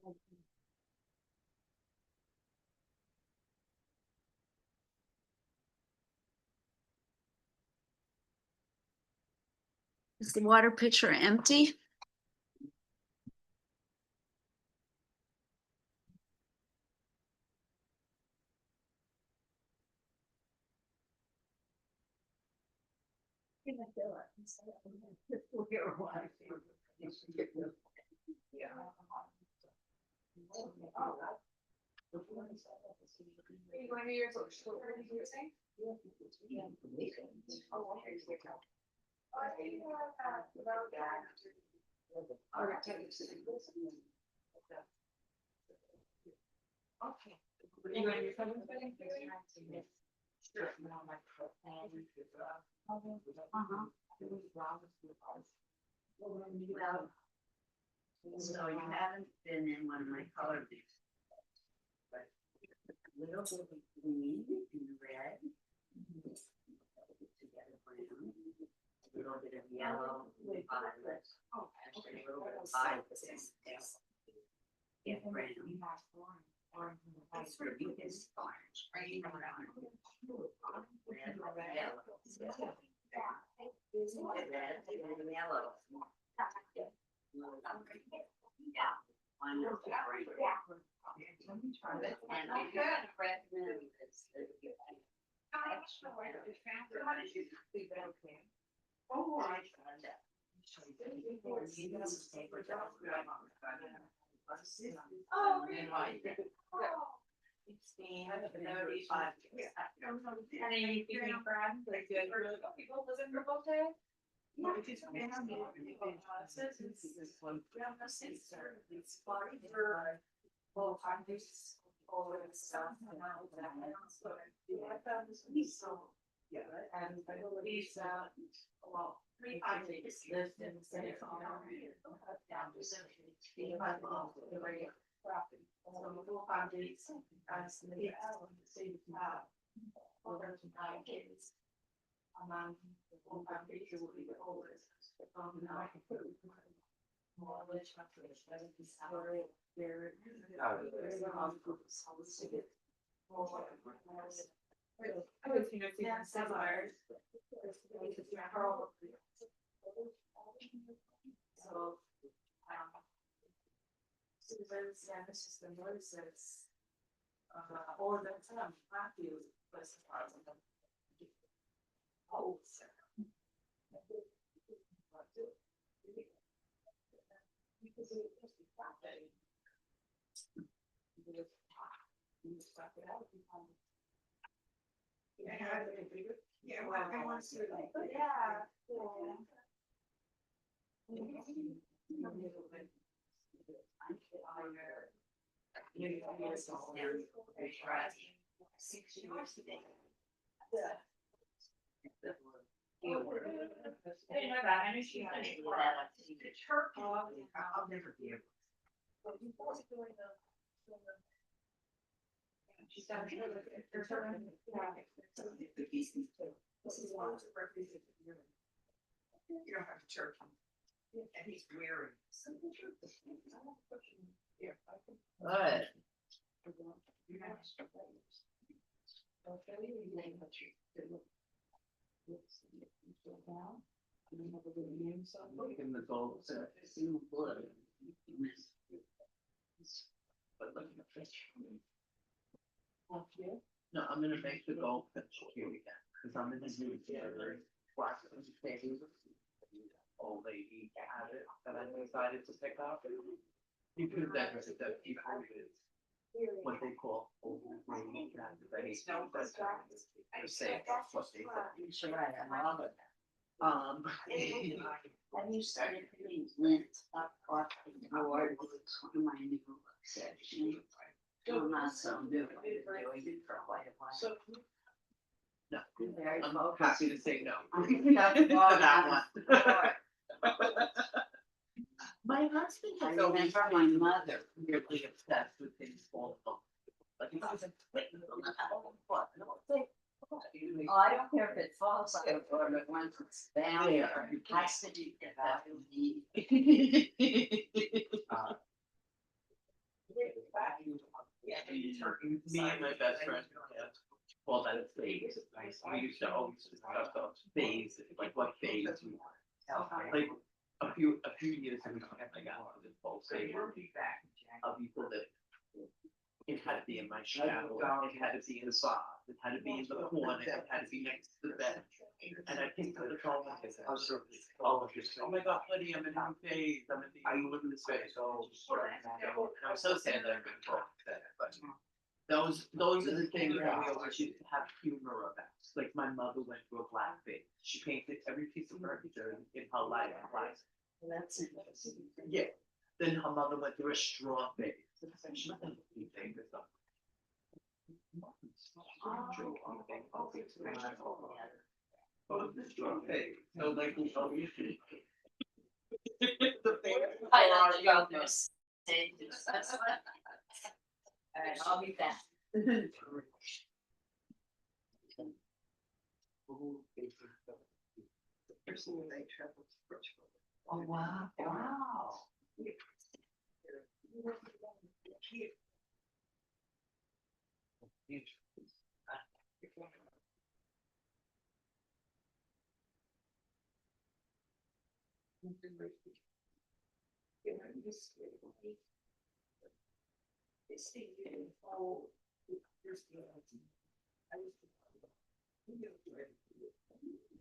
Okay. Is the water pitcher empty? Are you going to your social? What did you say? Oh, okay. Okay. Are you going to your seventh wedding? So you haven't been in one of my color books. But a little bit of green and red. Together brown. A little bit of yellow, violet. Actually, a little bit of violet. Get brown. It's for you, it's orange. Are you brown? Red, yellow. Red and yellow. Yeah. One of the bright. And I recommend this. Oh, and then you give me a friend, like, good for people listen for both days. Yeah, it's we have no sister, it's funny for both countries, all of this stuff. So, yeah, and I believe that, well, 3 countries lived in the same. Down to 75 miles of the radio. So, 4 countries, as the state of over to 9 kids. The 4 countries will be the oldest. More rich countries, that is very, very. I would think it's even similar. So, Susan's, yeah, this is the noises. All the time, Matthew was part of them. Oh, so. Because it was the property. Yeah, well, I want to like, yeah. I'll never be able. She's done. There's her. This is one. You don't have a turkey. And he's wearing. Good. In the gold set. But look at the fish. No, I'm gonna make the gold fish here again, cause I'm in the mood for black and things. Old lady had it that I decided to pick up. You could have done it that people with what they call old lady cat, that they know that's they're saying that's what they think. Have you started putting lint up off the board in my new section? I'm not so new, I've been doing it for quite a while. So. No, Very I'm focused. happy to say no. To that one. My husband I has always remember my been mother. really obsessed with things full of. Like he doesn't quit on the album, but I don't think. Oh, I don't care if it falls out or if once it's down, Yeah. it has to be about the. Yeah. Me and my best friend, yeah. Well, that's phase. We used to always discuss those phase, like what phase we want. Like a few years ago, I got on this whole phase of people that it had to be in my shower, it had to be in the bar, it had to be in the corner, it had to be next to the bed. And I think that it's all like this. Oh my God, honey, I'm in a new phase, I'm in the, I live in this phase, oh. And I'm so sad that I've been told that, but. Those are the things that we always used to have humor about. Like my mother went through a black phase. She painted every piece of furniture in her life black. That's interesting. Yeah. Then her mother went through a straw phase. She went through a phase or something. Oh, the straw phase. So like the I don't know this. All right, I'll be back. Oh, wow. Wow.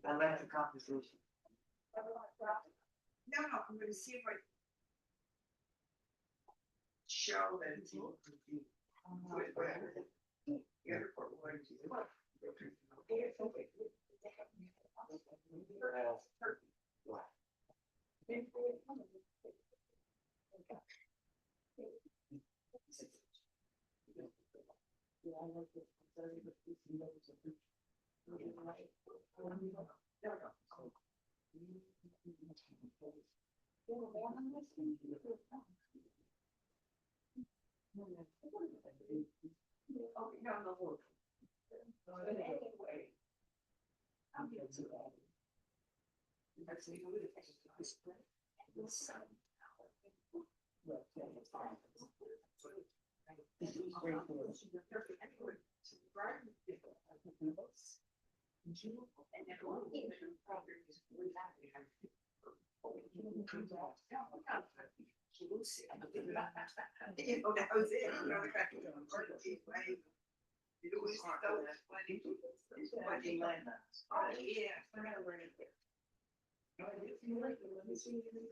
I like the conversation. No, I'm gonna see if I. Show that it's. You know, that was it. You know, the fact that it was so funny. Funny. Oh, yeah.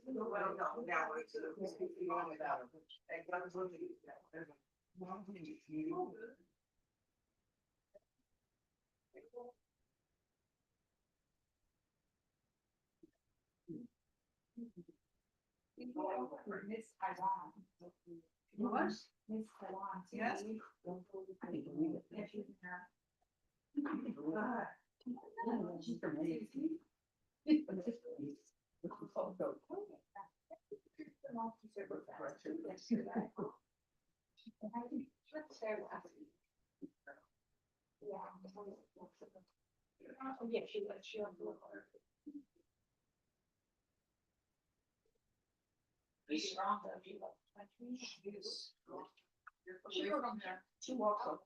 Well, no, now it's all about Miss Taiwan. What? Miss Taiwan. Yes. She's from Haiti. Yeah, she on the She's wrong though, she left the country. She from there. She walks up.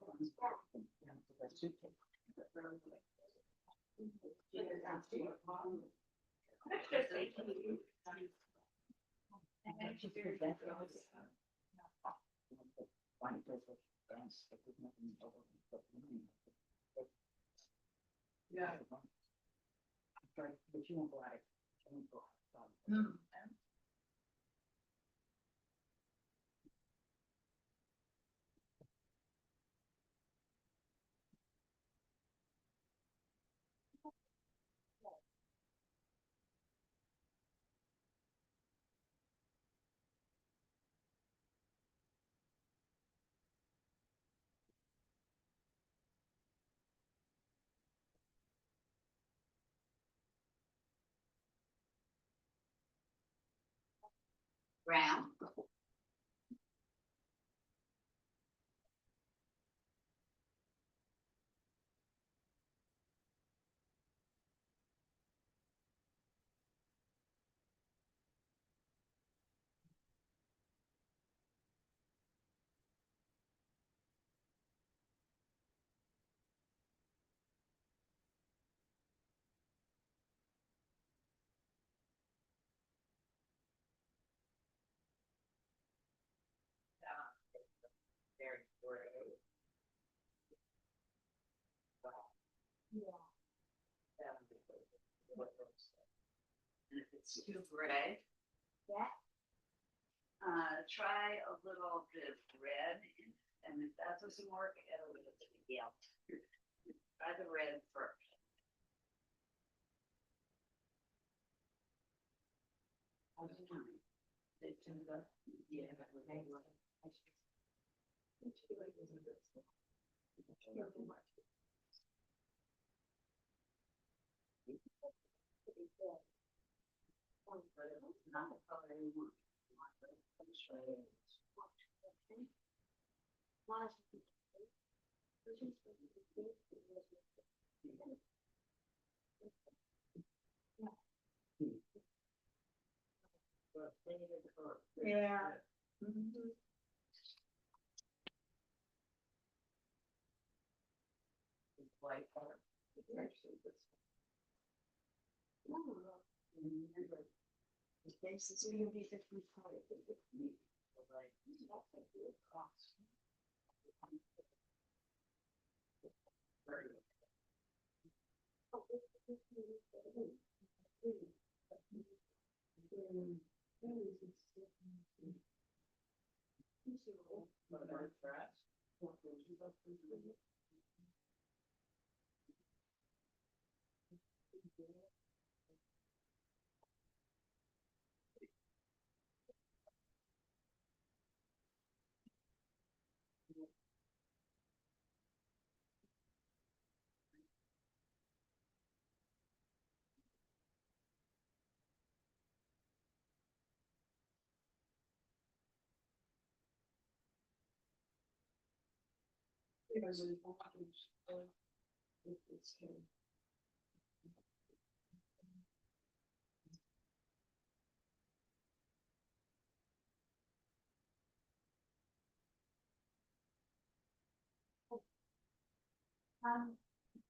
Yeah. But you won't go out. Brown. very gray. And if it's too gray, Yeah. try a little bit of red, and if that doesn't work, add a little bit of yellow. Try the red first. Not the color you want. Yeah. White color. The face is going to be different color.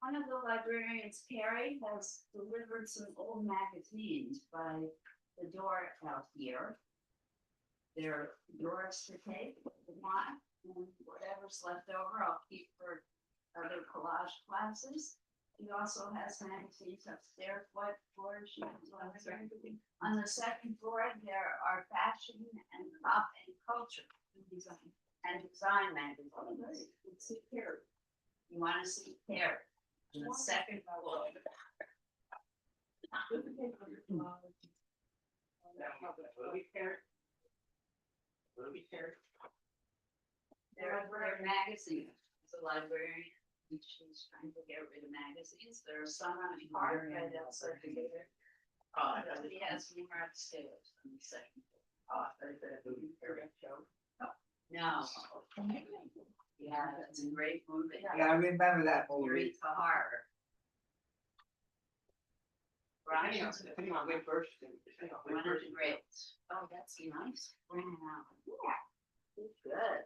One of the librarians, Carrie, has delivered some old magazines by the door out here. They're yours to take if you want, and whatever's left over, I'll keep for other collage classes. He also has magazines upstairs. What floor is she on? On the second floor, there are fashion and pop and culture and design magazines. See here. You want to see here on the second floor. They're magazines. As a librarian, she's trying to get rid of magazines. There are some on the card right outside the gate. He has more upstairs on the second floor. No. Yeah, that's a great movie. Yeah, I remember that You movie. read the horror. Right? Depending on which version. One of the greats. Oh, that's nice. Wow. Yeah. Good.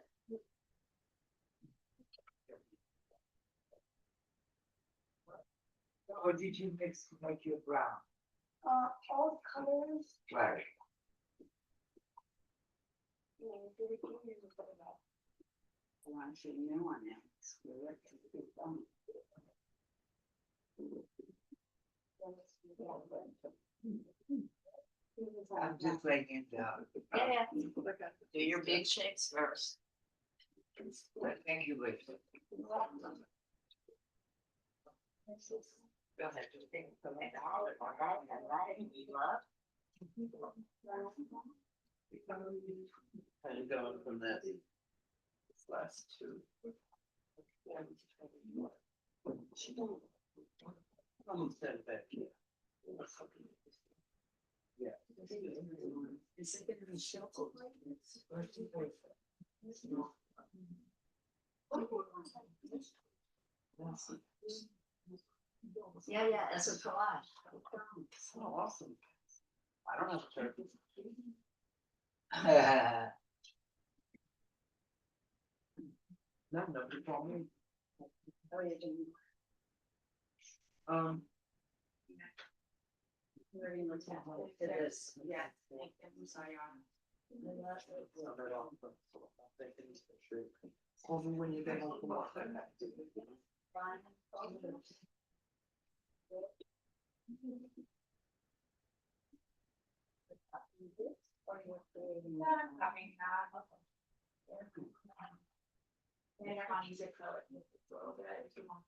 Or did you mix to make your brown? All colors. Right. I want to see a new one now. I'm just laying it down. Yeah. Do your big shakes first. Thank you, Liz. Go ahead. Just think from it. We love. Kind of going from that. Last two. Almost said that. Yeah. Is it gonna be sheltered like this? Yeah, yeah, as a collage. Oh, awesome. I don't have a turkey. No, nobody called me. Oh, yeah, do you- Where you look at this? Yeah. I'm sorry, Not at all. I'm thinking it's for sure. Call me when you get home from work. And I want to use it for a little bit if you want.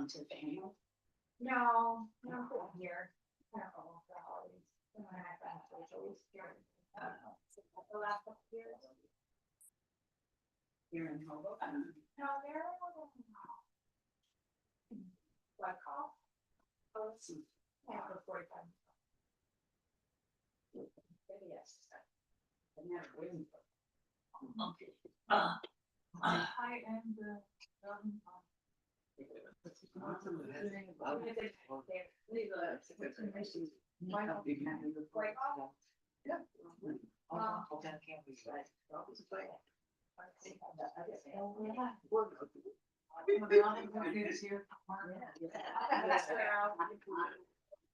To Daniel. No, no, here. No, for holidays. And when I found it, it's always here. The last couple of years. Here in Hoboken. No, there. What call? Oh, let's see. Yeah, for 45. Maybe yes. And they're really- Okay. I am the.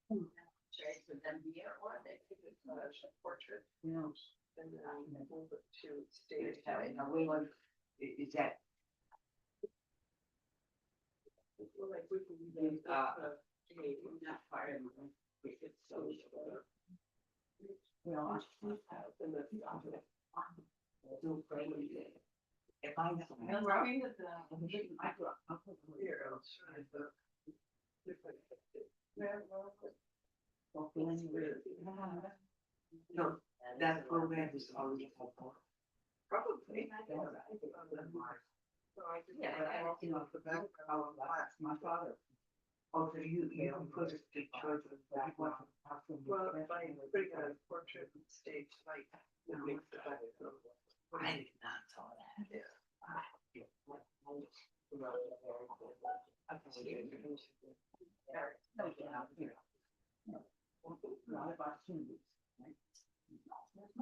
Trade with them here or they could portrait. No. And then I move it to Is stage. that, Like we can use Not part of it. it's so. Well, and the. so crazy? If I. No, right at I grew up. Here, I'll try the. No, that program is already helpful. Probably. Yeah, You know, the back, my father. Oh, so you put it to church. Well, by putting a portrait stage like. It makes it better. I did not tell that.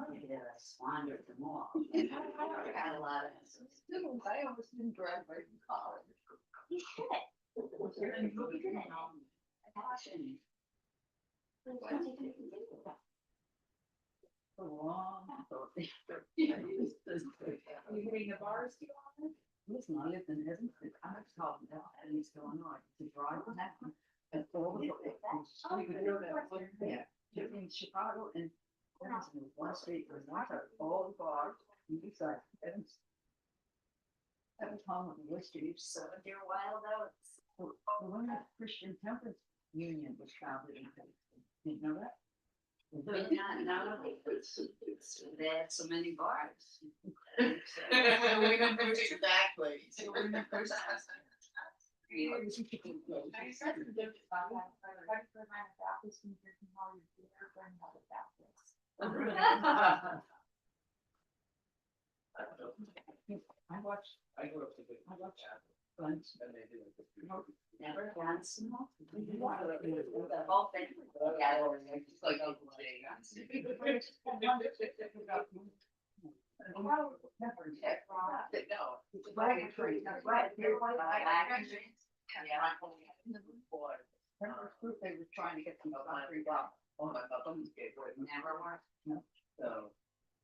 Maybe I squandered them all. I got a lot of students, I almost didn't graduate from college. You should. You're in passion. You hitting the bars too often? Listen, I lived in Edinburgh, I was talking about Eddie's going on to drive from that one. And all the we could go there, yeah, in Chicago and Edmonton, one street, was one side, all the bars, you decide, Evans. That was home with the Western. So you're wild oats. The Women's Christian Temperance Union was founded in Edmonton. Did you know that? Did not know they had so many bars. Exactly. I said some different stuff. I for my Baptist and drinking all your beer, but I'm not a Baptist. I watched, I grew up to the. I watched Friends. And they did it. Never gone small. The whole thing. Yeah, it's like Uncle Jay. No. Wagon train, that's right. Yeah. Remember this group, they were trying to get some country rock. Oh, my God, Never worked. so.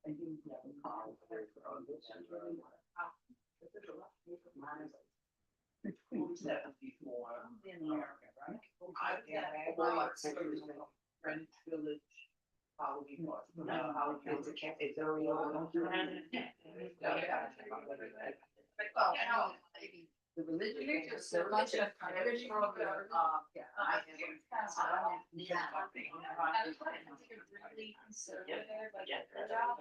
I didn't have a car. Between 74. In America, right? Greenwich Village, Halloween Park. No, how it's a cafe, it's already on. The religion. So much of energy. Yeah. Really conservative, like their job.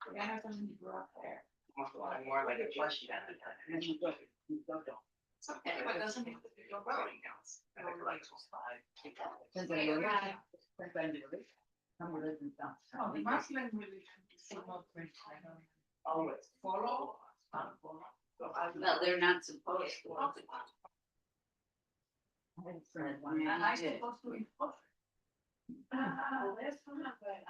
I have someone who grew up there. More like a question. And you go, you go. Anyone doesn't think that you're growing now. And I like to slide. Since I live, since I live, I'm living down. Oh, the Muslim religion is so much French. Oh, it's follow. So I. Well, they're not supposed to. I had a friend one Yeah. night. I supposed to enforce. Well, that's not bad.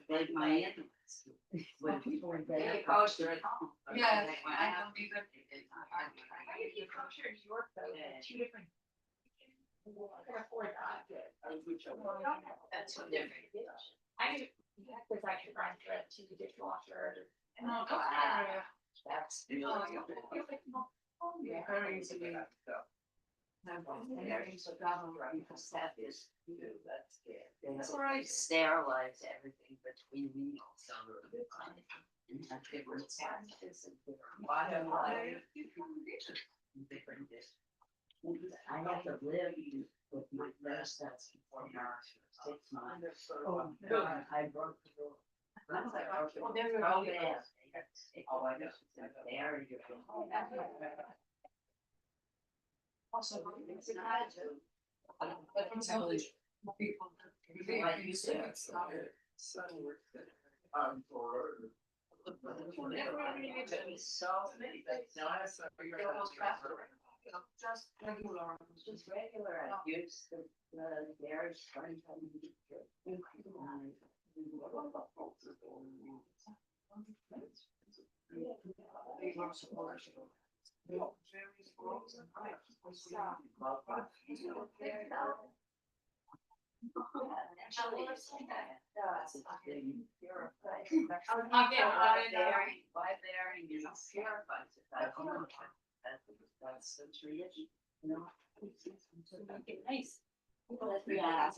Like my in-laws. When people were They there. kosher at home. Yes, I know these are. I get you kosher in New York though, they're two different. I can afford that. That's so different. I do, because I could run through it to the dishwasher. And I'll go. Wow. That's. Oh, yeah. Very easy to. That's right. Sterilize everything between meals. And have different sizes and different dishes. I have to live with my breast that's for 6 months. Oh, God, I broke the rule. I was like, oh, bad. Oh, I know. There you go. Also, It's not to. Like you said, it's not. So many things. just regular. Just regular, I use the dairy starting By bearing is purifies it. That's the tradition, you know. Make it nice. Yeah.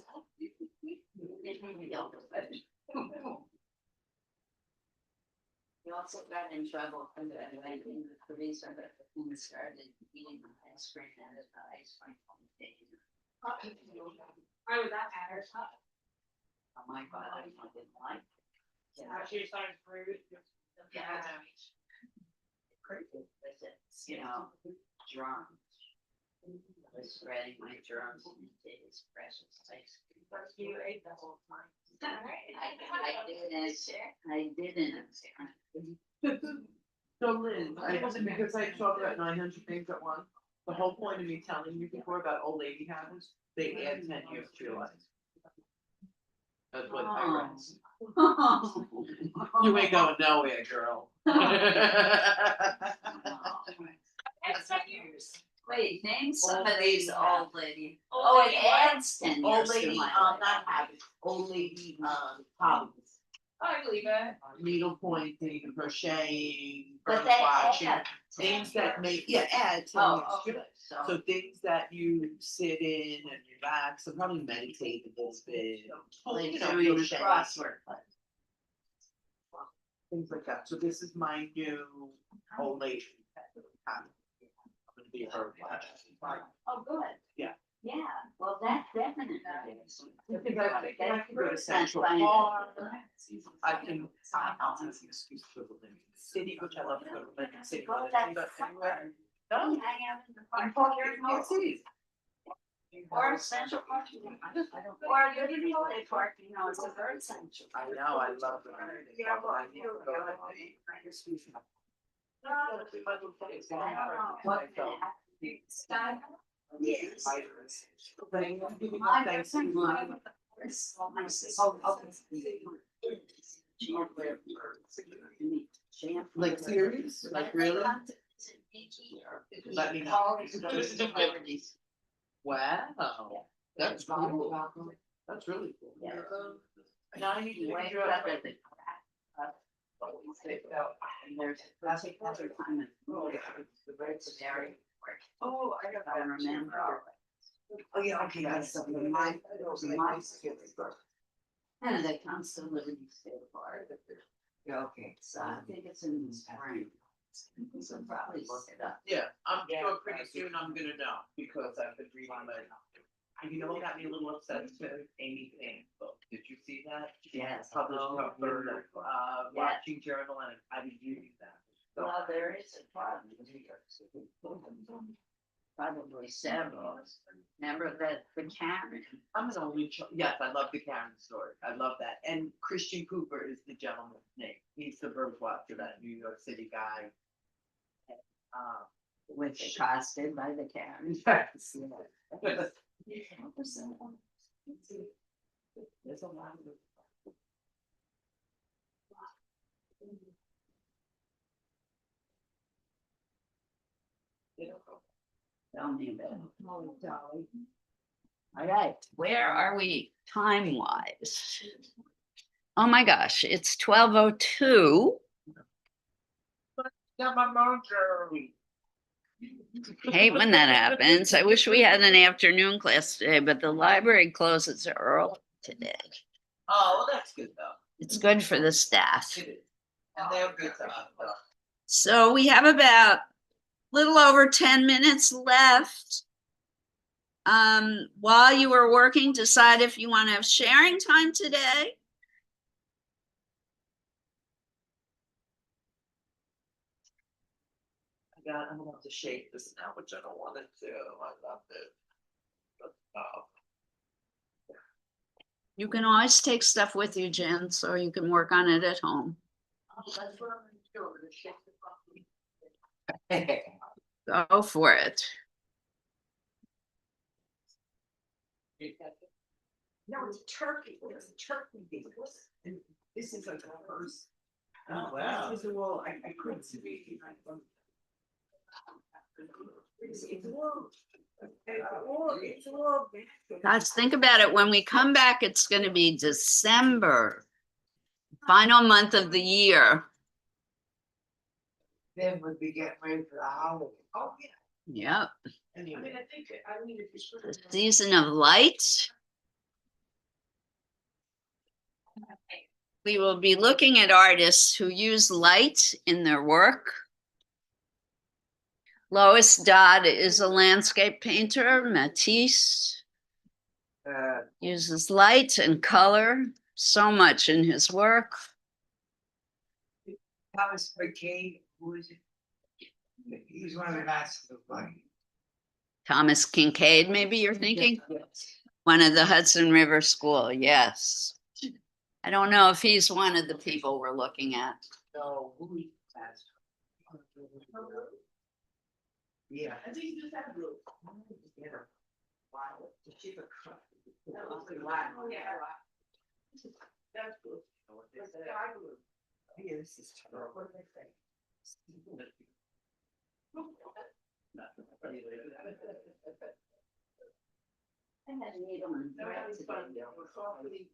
You also got in trouble for that, when the police are when started eating ice cream and the ice cream on the day. Why would that matter? Oh my God, I didn't like it. Actually, started fruit. Yeah. It's, you know, germs. I was spreading my germs and it's precious ice cream. But you ate the whole time. I didn't. So Liz, it wasn't because I talked about 900 things at once. The whole point of me telling you before about old lady habits, they add 10 years to your life. That's what I read. You ain't going nowhere, girl. Wait, name some Old of these lady old lady. Oh, it adds 10 Old years to lady, my not life. habits, old lady, hobbies. I believe it. Needle pointing, crocheting, But bird that watching, adds. things that make, yeah, add to Oh, your okay, So so. things that you sit in and relax, and probably meditate a little bit. Like You know, doing the crochet, crossword. things like that. So this is my new old lady. I'm gonna be her. Oh, good. Yeah. Yeah, well, that definitely is. Because I think I can go to Central That's Park. fine. I can, I'll have an excuse to live in the city, which I love to go to Atlantic City, Well, but that's anywhere. fun. No, Hang out in the I'm park talking here in in Norfolk. cities. Or Central Park. Or Liberty Holiday Park, you know, it's a bird sanctuary. I know, I love it. Yeah, well, you know, What can happen? Style? Yes. Like serious, like really? Let me know. Wow, that's cool. That's really cool. Yeah. Now I need to Way figure better out. than crap. And there's another time. The birds are very important. Oh, I don't remember. Oh, yeah, okay, that's something, my. And they come to Liberty State Park. Yeah, okay. So I think it's in the spring. So probably look it up. Yeah, I'm sure pretty soon I'm gonna know, because I've been reading like. And you know what got me a little upset too? Amy Payne's book, did you see that? Yes. Published cover, watching journal, and I was reading that. So- Well, there is a problem. Probably several. Remember that the Karen? I'm an only child. Yes, I love the Karen story. I love that. And Christian Cooper is the gentleman's name. He's the bird watcher, that New York City guy. Which accosted by the Karen. Yes. There's a lot of. Tell me about it. All right, where are we time wise? Oh my gosh, it's 12:02. Got my marker. Hate when that happens. I wish we had an afternoon class today, but the library closes early today. Oh, well, that's good though. It's good for the staff. It is. And they're good to us, though. So we have about a little over 10 minutes left. While you were working, decide if you want to have sharing time today. I'm gonna have to shake this now, which I don't want to do. I love it. But, You can always take stuff with you, Jen, so you can work on it at home. That's what I'm gonna do, shake the coffee. Go for it. No, it's turkey, it's a turkey beef. And this is like a first. Oh, wow. This is a little, I couldn't see. It's a little. It's a little. Guys, think about it. When we come back, it's going to be December, final month of the year. Then we'd be getting ready for the holiday. Oh, yeah. Yep. I mean, I think, if you. The season of light. We will be looking at artists who use light in their work. Lois Dodd is a landscape painter. Matisse uses light and color so much in his work. Thomas McCabe, who is it? He's one of the masters of light. Thomas Kincaid, maybe you're thinking? One of the Hudson River School, yes. I don't know if he's one of the people we're looking at. No, who is that? Yeah. I think you just have to. Yeah. Wow. The cheaper truck. Oh, yeah. That's good. The sky blue. Yeah, this is terrible. What do they say? I had a needle and No, thread that was today, fun. Bill. Softly.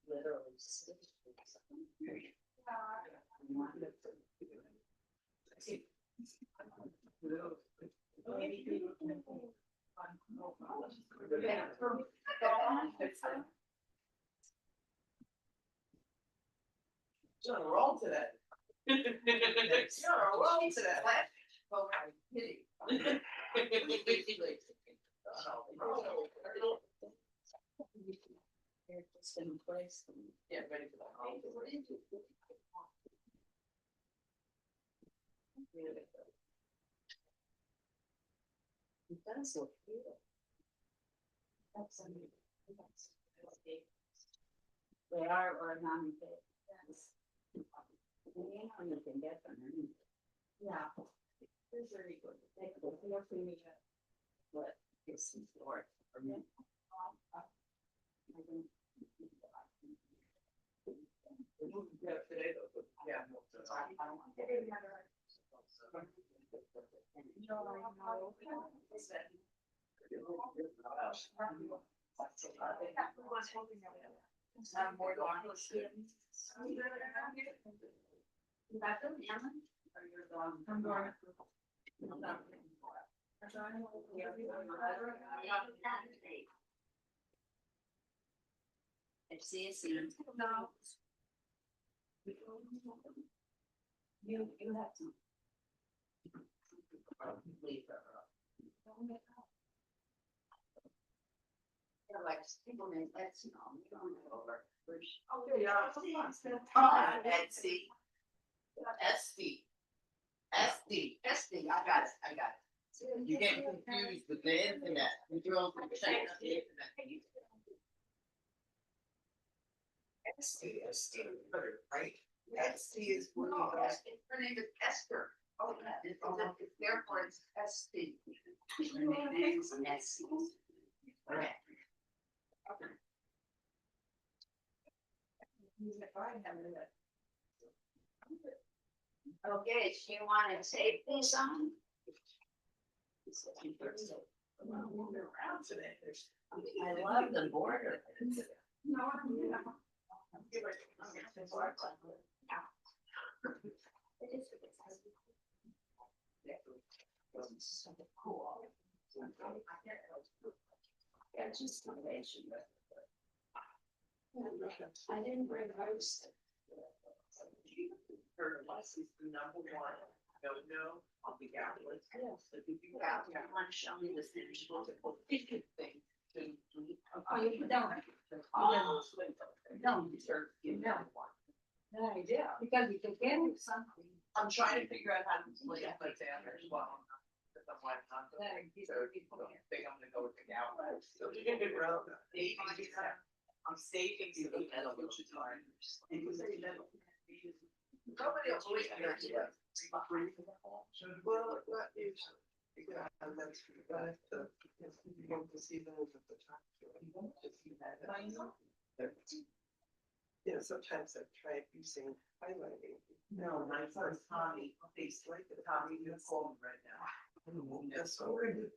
Literally stitched it or something. You're on a roll today. You're on a roll today. Well, I'm kidding. They're just in place. Yeah, ready for that. It does look beautiful. That's they are or non-big. You can get them. Yeah. They're very good. They feel for me. But this is Lord for me. Yeah, today though, yeah. Have more dark skin. That's them, Emma? Or you're going? I'm going. I see a scene. No. You have to. Leave her. They're like people named Etsy on me. Oh, yeah. Etsy. Etsy. Etsy, I got it. You're getting confused with the internet. You're all from the internet. Etsy, right? Etsy is what No, you ask. her name is Esther. Oh, therefore it's Etsy. Her name is Etsy. Correct. Okay, so you want to take this on? Around today. I love the border. No, So cool. Yeah, just innovation. I didn't bring those. her license, the number one, no, on the gallery. Yes. If you do Yeah, that, you want to show me this image? thing Oh, you don't. Oh. No, sir, you know. No idea. Because you can get it something. I'm trying to figure out how to play it like that as well. Because I'm like, I'm so I think I'm gonna go with the gallery. So you're gonna get around that. I'm saving the metal, which is hard. Nobody else will hear it. Well, not usually. Yeah, and that's but you want to see those at the top. Yeah, sometimes I try using highlighting. No, my son's Tommy, he's like the Tommy uniform right now. That's so weird.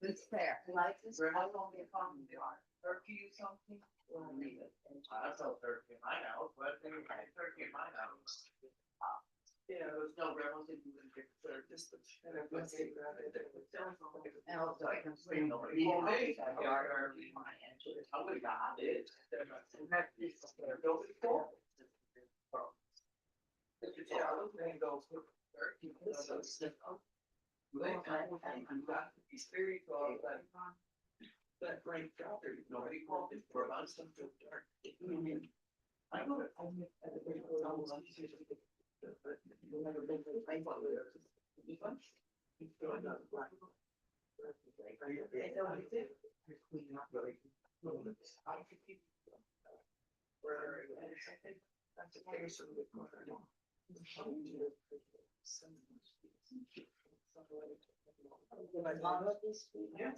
It's fair. Like this, I won't be a problem with art. Turkey or something. We'll leave it. I sell turkey in my house, but I had turkey in my house. Yeah, There was no relative who would get served. just the kind of let's say that it would sound like it. And also I can bring over. Well, maybe the yard early my entry. I would have got it. Yeah, I was gonna go for turkey. This is He's very tall, but that great daughter, nobody called him for a month until dark. I know it. I think it was almost easier to get. But you never been to the same one there. It's fun. He's going down the black. I know what he did. He's cleaning up really. I could keep. Where I think that's a case of the corner. Yeah,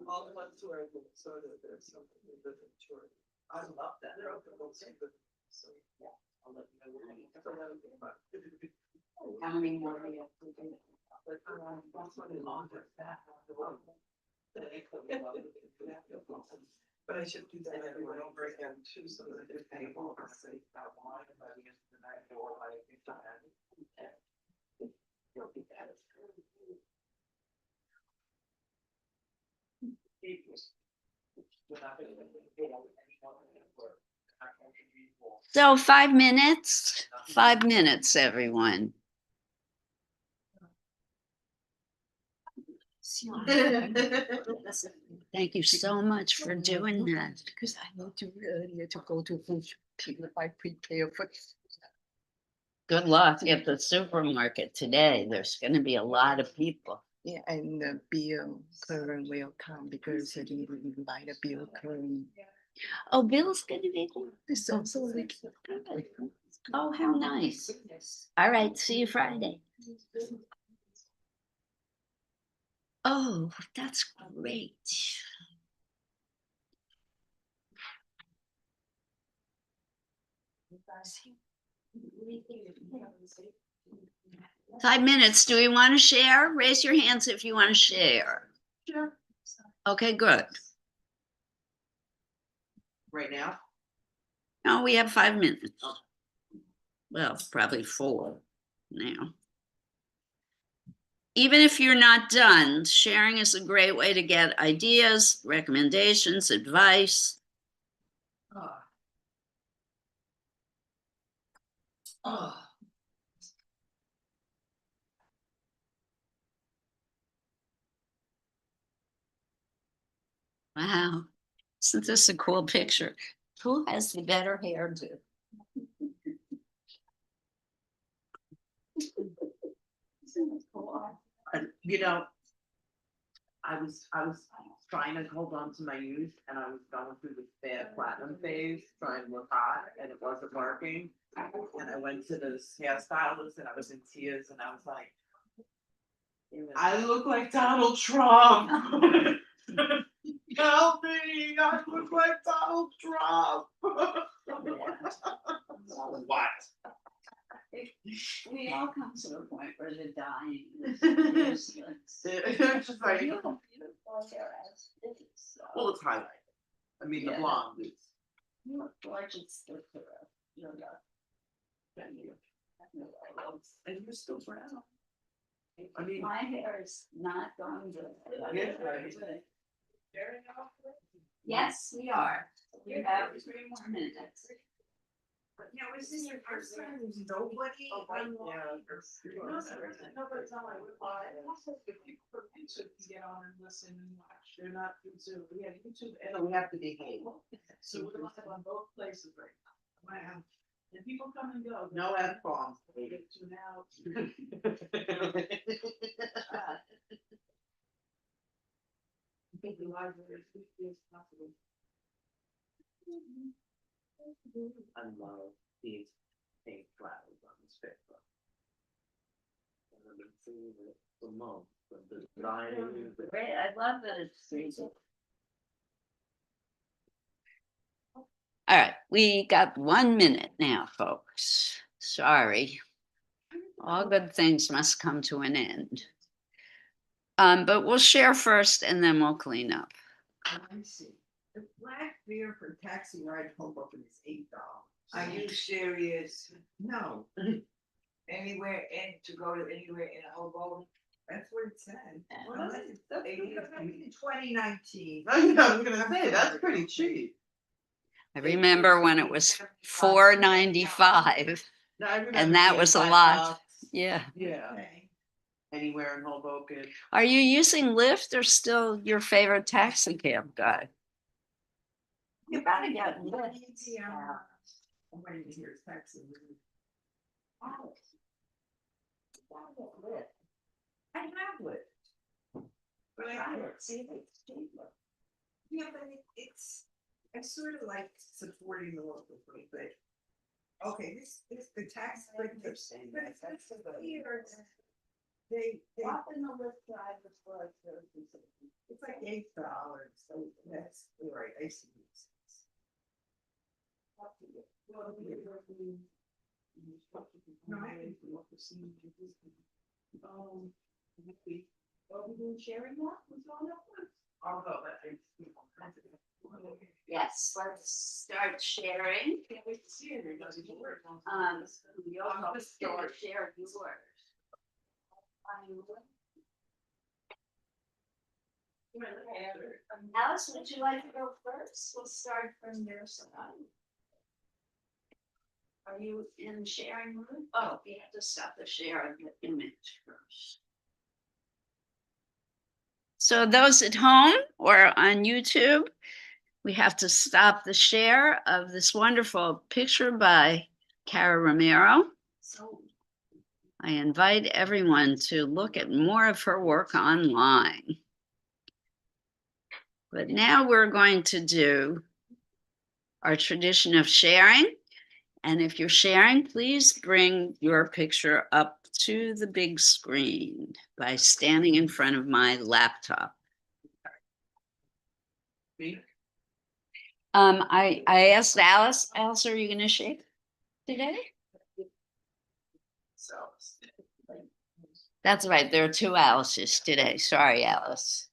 all the ones who are in Minnesota, there's something with the tour. I love that. So, yeah, I'll let you know when How many more do you have to do? But I should do that everyone over again too, so that if they won't say that line by the end of the night or like if I had. So 5 minutes, 5 minutes, everyone. Thank you so much for doing that. Because I need to earlier to go to food. I prepare for. Good luck at the supermarket today. There's going to be a lot of people. Yeah, and Bill Curran will come because I didn't invite a Bill Curran. Oh, Bill's going to be there. It's also like. Oh, how nice. All right, see you Friday. Oh, that's great. Five minutes. Do we want to share? Raise your hands if you want to share. Sure. Okay, good. Right now? No, we have 5 minutes. Well, probably 4 now. Even if you're not done, sharing is a great way to get ideas, recommendations, advice. Oh. Oh. Wow. Isn't this a cool picture? Who has the better hairdo? You know, I was trying to hold on to my youth, and I was going through this bad platinum phase, trying to look hot, and it wasn't working. And I went to this hairstylist, and I was in tears, and I was like, I look like Donald Trump. Help me! I look like Donald Trump. What? We all come to a point where they're dying. It's just like, You have beautiful hair as it is, so. well, it's highlighted. I mean, the Yeah. blonde is. You look gorgeous, Victoria. You're Thank you. And you're still brown. I mean, My hair is not going good. Yeah. Yes, we are. We have 3 more minutes. Now, is this your first time? There's nobody online? Nobody's on my reply. Also, the people from YouTube can get on and listen and watch. They're not YouTube. We have YouTube So we have to behave. So we're live on both places right now. Wow. And people come and go. no F-bombs. They get to now. I think the library is weekly as possible. I love these pink flowers on this paper. And I've been seeing it for months, but the design. Great, I love that it's freezing. All right, we got 1 minute now, folks. Sorry. All good things must come to an end. But we'll share first and then we'll clean up. I see. The black beer for taxi ride Hoboken is $8. Are you serious? No, Anywhere in, to go to anywhere in Hoboken? that's what it said. Well, Well, that's- that's in 2019. I was gonna say, that's pretty cheap. I remember when it was $4.95. No, I remember And that being was a $5. lot. Yeah. Yeah, Okay. anywhere in Hoboken. Are you using Lyft or still your favorite taxi cab guy? You gotta get Lyft. Yeah. I'm waiting to hear taxi. I have it. But I have it. See if it's cheaper. Yeah, but it's, I sort of like supporting the local food, but. Okay, the tax. That's here. They, Walk in the Lyft driver for like 30 seconds. it's like $8, so that's, all right, I see. Sharing that was all that. Although that is. Yes, let's start sharing. Can't wait to see it. It doesn't work. You'll help us share yours. Alice, would you like to go first? We'll start from your side. Are you in sharing mode? Oh, we have to stop the share of the image first. So those at home or on YouTube, we have to stop the share of this wonderful picture by Cara Romero. So I invite everyone to look at more of her work online. But now we're going to do our tradition of sharing. And if you're sharing, please bring your picture up to the big screen by standing in front of my laptop. Me? I asked Alice, are you going to share today? So. That's right. There are two Alices today. Sorry, Alice.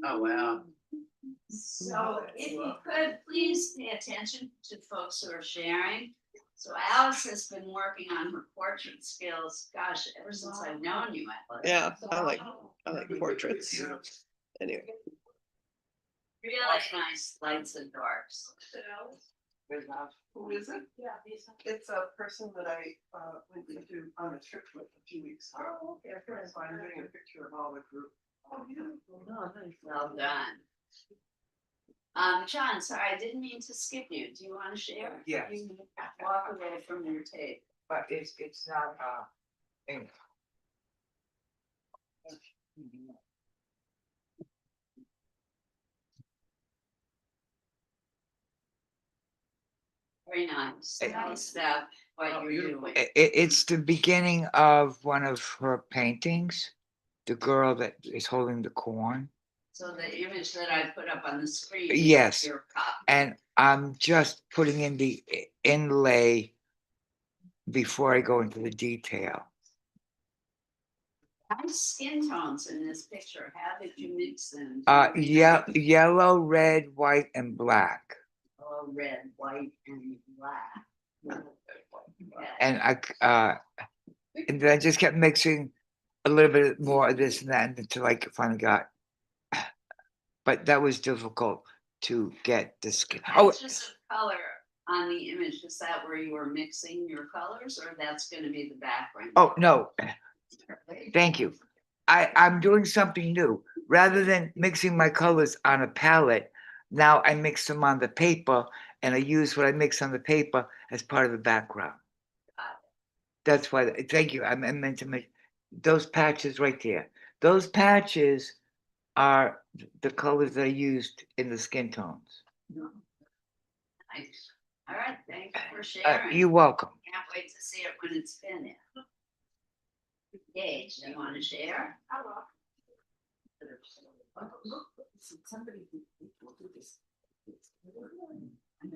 Oh, wow. So if you could, please pay attention to folks who are sharing. So Alice has been working on her portrait skills, gosh, ever since I've known you, Alice. Yeah, I like portraits. Anyway. Really nice lights and darks. Who is it? Yeah. It's a person that I went to on a trip with a few weeks ago. Oh, okay. So I'm doing a picture of all the group. Oh, beautiful. Well done. John, sorry, I didn't mean to skip you. Do you want to share? Yes. You can walk away from your tape. But it's not, English. Very nice. Nice stuff. What you're doing. It's the beginning of one of her paintings, the girl that is holding the corn. So the image that I put up on the screen. Yes. Is your copy. And I'm just putting in the inlay before I go into the detail. Nice skin tones in this picture. How did you mix them? Yellow, red, white, and black. Oh, red, white, and black. And and then I just kept mixing a little bit more of this and that until I finally got. But that was difficult to get the skin. Oh, It's just a color on the image. Is that where you were mixing your colors, or that's going to be the background? oh no. Thank you. I'm doing something new. Rather than mixing my colors on a palette, now I mix them on the paper, and I use what I mix on the paper as part of the background. That's why. Thank you. I meant to make those patches right there. Those patches are the colors that I used in the skin tones. Nice. All right. Thanks for sharing. You're welcome. Can't wait to see it when it's finished. Gage, do you want to share? Somebody will do this.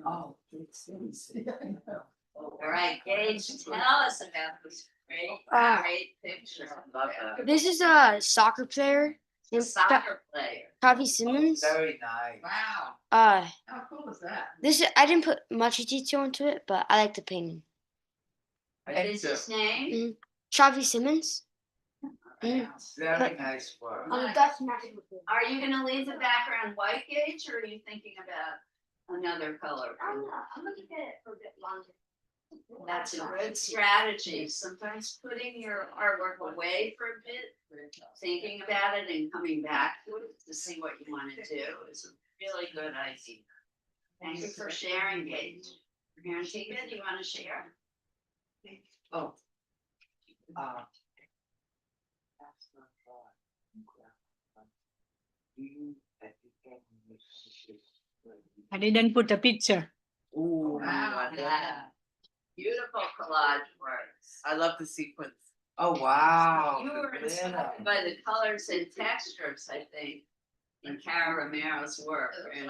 Oh. All right, Gage, tell us about this great picture. Love that. This is a soccer player The named soccer player. Travis Simmons. Very nice. Wow. How cool is that? I didn't put much detail into it, but I like the painting. What is his name? Travis Simmons. Very nice work. Are you going to leave the background white, Gage, or are you thinking about another color? I'm looking at it for a bit longer. That's a good strategy. Sometimes putting your artwork away for a bit, thinking about it and coming back to it to see what you want to do is a really good idea. Thank you for sharing, Gage. Antigua, do you want to share? Oh. I didn't put a picture. Ooh, Wow. Yeah. Beautiful collage works. I love the sequence. Oh wow. You were inspired by the colors and textures, I think. in Cara Romero's work. It's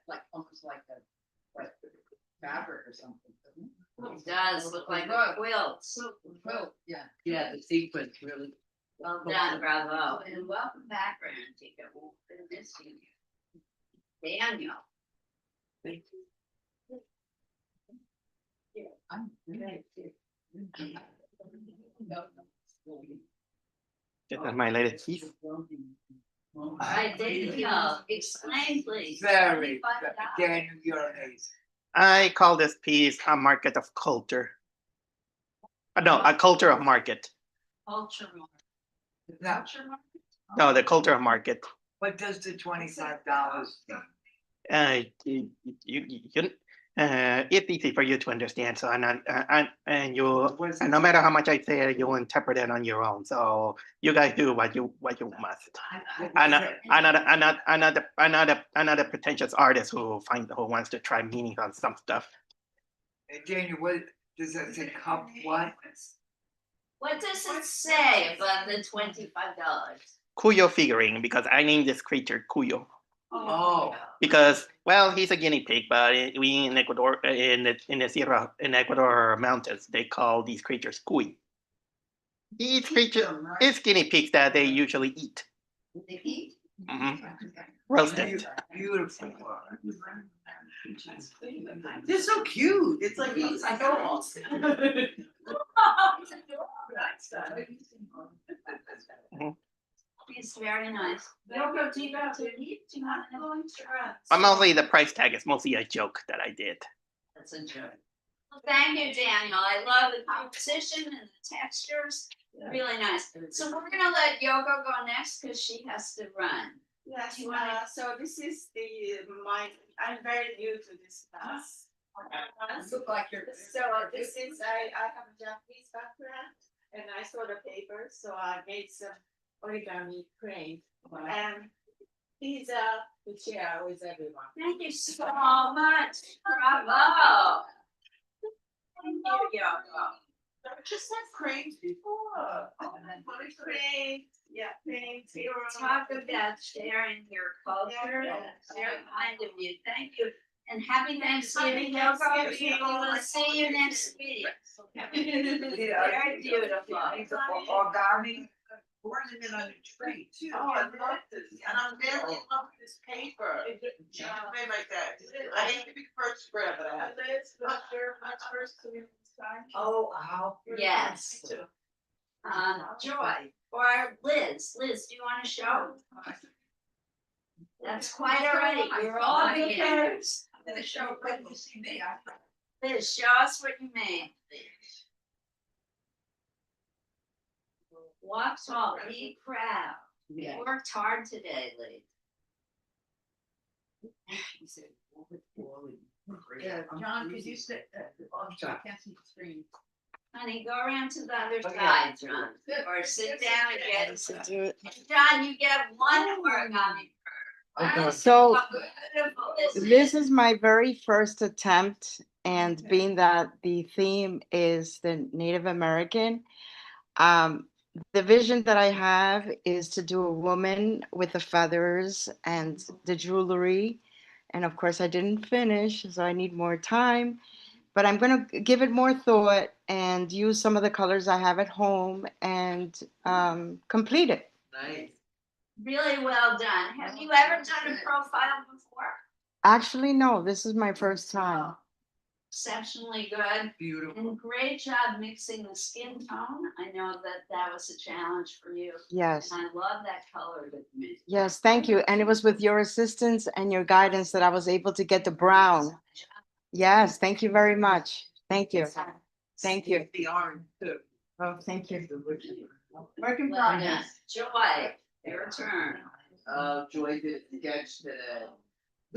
like almost like fabric or something. It does look like quilts. Well, yeah. Yeah, the sequence really. Well done, bravo. And welcome back, Rantika. We'll be missing you. Daniel. I'm really. This is my latest piece. All right, Daniel, explain please. Very, $25. Daniel, you're amazing. I call this piece a market of culture. No, a culture of market. Culture market. Now, Culture market? No, the culture of market. what does the $25 mean? It's easy for you to understand. So I'm not, and no matter how much I say, you'll interpret it on your own. So you guys do what you must. I'm not a pretentious artist who wants to try meaning on some stuff. Daniel, what does that say? Cup what? What does it say above the $25? Cuyo figuring, because I named this creature Cuyo. Oh. Because, well, he's a guinea pig, but we in Ecuador, in the Sierra, in Ecuador mountains, they call these creatures cuy. These creatures, it's guinea pigs that they usually eat. They eat? Roasted. Beautiful. They're so cute. It's like dolls. It's very nice. Yoko, do you want to eat? Do you want to go into Mostly the price tag is mostly a joke that I did. That's a joke. Well, thank you, Daniel. I love the composition and the textures. Really nice. So we're gonna let Yoko go next because she has to run. Yes, so this is I'm very new to this class. Look like you're. So this is, I have a Japanese background and I saw the paper, so I made some origami crane. And these are to share with everyone. Thank you so much. Bravo. Thank you, Yoko. Just like cranes before. Crane, yeah, cranes. Talk about sharing your culture. That's very kind of you. Thank you. And happy Thanksgiving, Yoko. We will see you next week. Very beautiful. Origami. Ornament on a tree too. Oh, I love this, and I'm very in love with this paper. Yeah, made like that. I hate to be first grab, but I have. Oh, wow. Yes. Joy or Liz. Liz, do you want to show? That's quite all right. We're all beginners. I'm gonna show when you see me. Liz, show us what you made. Walk tall, be proud. You worked hard today, Lee. Yeah, John, could you sit? I can't see the screen. Honey, go around to the other Okay. side, John, or sit down and get. John, you get one origami. Okay. So How beautiful this is my very first attempt, and being that the theme is the Native American, the vision that I have is to do a woman with the feathers and the jewelry. And of course, I didn't finish, so I need more time. But I'm going to give it more thought and use some of the colors I have at home and complete it. Nice. Really well done. Have you ever done a profile before? Actually, no, this is my first time. Exceptionally good. Beautiful. And great job mixing the skin tone. I know that that was a challenge for you. Yes. And I love that color that you made. Yes, thank you. And it was with your assistance and your guidance that I was able to get the brown. Yes, thank you very much. Thank you. Thank you. The orange too. Oh, thank you. Work in progress. Joy, your turn. Joy did a sketch today. I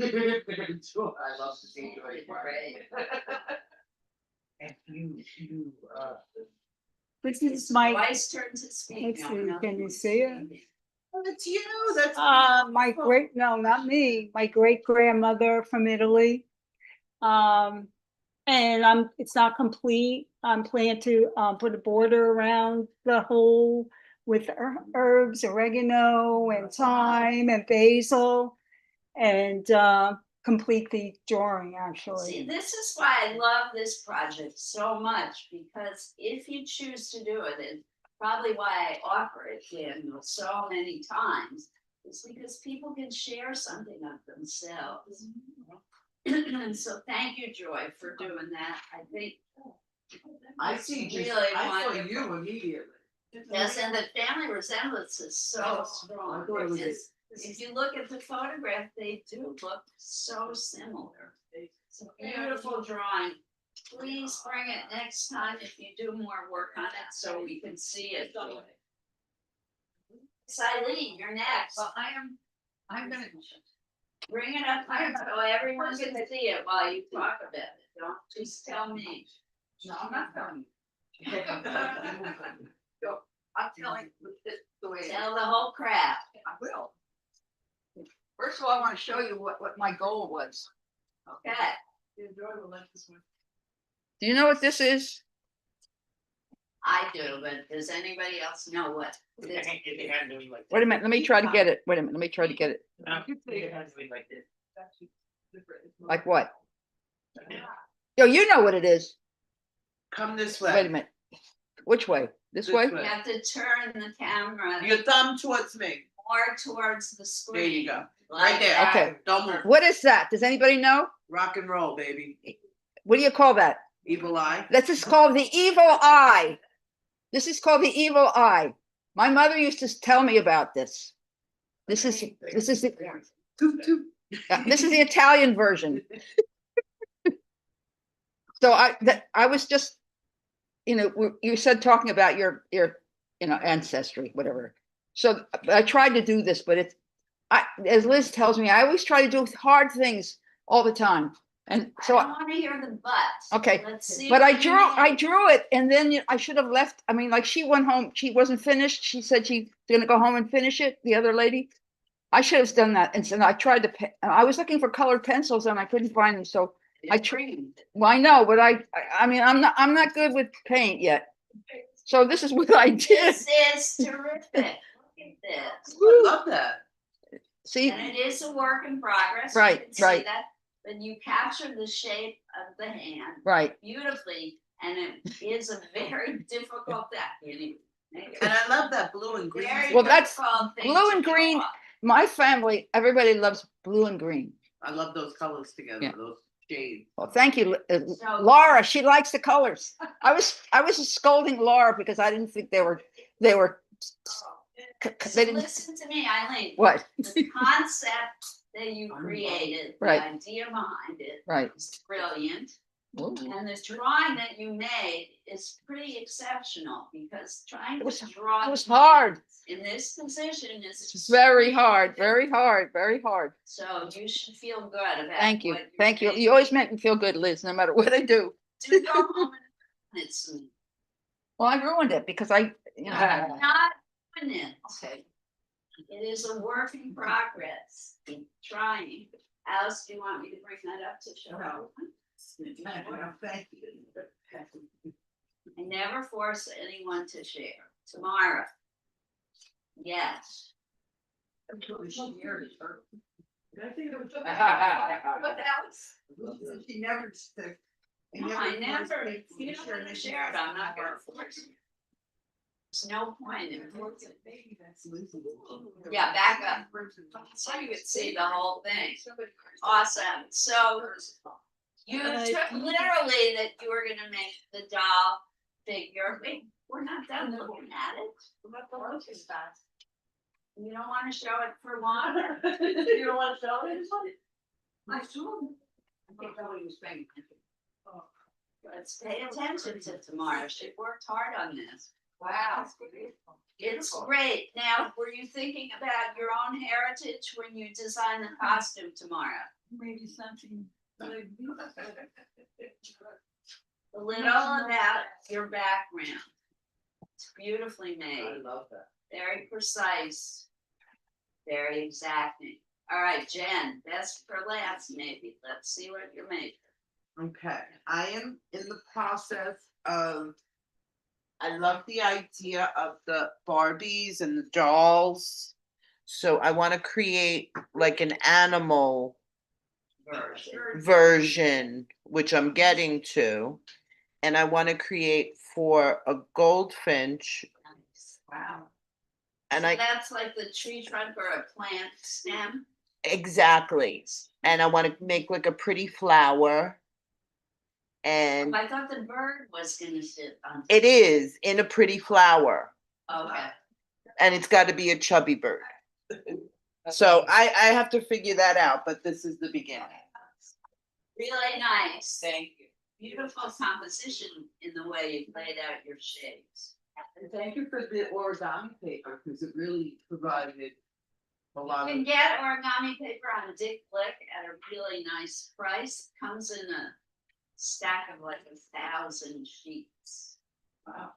love to see Joy. And you, This is my, Joy's turn to speak. let's see, can you see it? Oh, it's you, that's. My great, no, not me, my great grandmother from Italy. And it's not complete. I'm planning to put a border around the whole with herbs, oregano and thyme and basil, and complete the drawing See, actually. this is why I love this project so much, because if you choose to do it, and probably why I offer it, Daniel, so many times, is because people can share something of themselves. So thank you, Joy, for doing that. I think I see just, really I saw wonderful. you immediately. Yes, and the family resemblance is so strong. I thought it was It's- If you look at the photograph, they do look so similar. It's a beautiful drawing. Please bring it next time if you do more work on it so we can see it. Eileen, you're next. Well, I'm gonna. Bring it up here so everyone can see it while you talk about it. Don't just tell me. No, I'm not telling you. So, I'm telling this the way it is. Tell the whole crowd. I will. First of all, I want to show you what my goal was. Okay. Enjoy the like this one. Do you know what this is? I do, but does anybody else know what? it is? Wait a minute, let me try to get it. Wait a minute, let me try to get it. Like what? Yo, you know what it is. Come this Wait a way. minute. Which way? This This way? You have to turn the camera Your thumb towards me. more towards the screen. There you go. Like Right there. that. Okay. Don't move. What is that? Does anybody know? Rock and roll, baby. What do you call that? Evil eye. This is called the evil eye. This is called the evil eye. My mother used to tell me about this. This is the, this is the Italian version. So I was just, you said talking about your ancestry, whatever. So I tried to do this, but as Liz tells me, I always try to do hard things all the time. And so I don't want to hear the but. okay, Let's see. but what I you drew it, and then I should have left. I mean, like she went home, she wasn't finished. She said she's gonna go home and finish it. The other lady, I should have done that. And so I tried to. I was looking for colored pencils and I couldn't find them. So I tried. Well, I know, but I mean, I'm not good with paint yet. So this is what I did. This is terrific. Look at this. I love that. See, And it is a work in progress. Right, You can see right. that, but you capture the shape of the hand right. beautifully, and it is a very difficult thing. And I love that blue and green. Very Well, that's difficult thing blue to and green. draw. My family, everybody loves blue and green. I love those colors together, Yeah. those shades. Well, thank you, So- Laura. She likes the colors. I was scolding Laura because I didn't think they were. So They didn't. listen to me, Eileen. What? The concept that you created, the Right. idea behind it Right. is brilliant. Ooh. And the drawing that you made is pretty exceptional, because trying It was- to draw. it was hard. In this position is. It's very hard, very hard, very hard. So you should feel good about. Thank you. what you're Thank you. making. You always make me feel good, Liz, no matter what I do. Do go home and it's Well, I ruined it because I. not doing it. Okay. It is a work in progress. Keep trying. Alice, do you want me to bring that up to show? Thank you. I never force anyone to share. Tomorrow. Yes. I think it was. What else? She never. No, I never, if you don't want to share it, I'm not gonna force you. There's no point in forcing. Yeah, back up. So you could see the whole thing. Awesome. So you took literally that you were gonna make the doll figure. Wait, we're not done looking at it. You don't want to show it for long? You don't want to show it? I saw. Let's pay attention to tomorrow. She worked hard on this. Wow. It's great. Now, were you thinking about your own heritage when you design the costume tomorrow? Maybe something. A little about your background. It's beautifully made, love that. very precise, very exacting. All right, Jen, best for last, maybe. Let's see what you're making. Okay, I am in the process of I love the idea of the Barbies and the dolls. So I want to create like an animal version, which I'm getting to. And I want to create for a goldfinch. Wow. And So I that's like the tree trunk or a plant stem. exactly. And I want to make like a pretty flower. And I thought the bird was gonna sit on. it is in a pretty flower. Okay. And it's got to be a chubby bird. So I have to figure that out, but this is the beginning. Really nice. Thank you. Beautiful composition in the way you laid out your shapes. And thank you for the origami paper, because it really provided a lot You of. can get origami paper on a Dick Blick at a really nice price. Comes in a stack of like 1,000 sheets. Wow.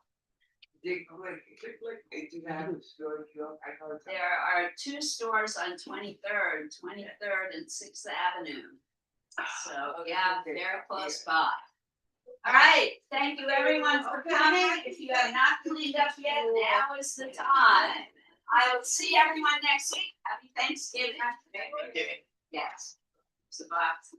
Dick Blick, they do have a store, I know it's. There are 2 stores on 23rd and 6th Avenue. So yeah, very close by. All right, thank you everyone for coming. If you have not cleaned up yet, now is the time. I will see everyone next week. Happy Thanksgiving. Yes. It's a box.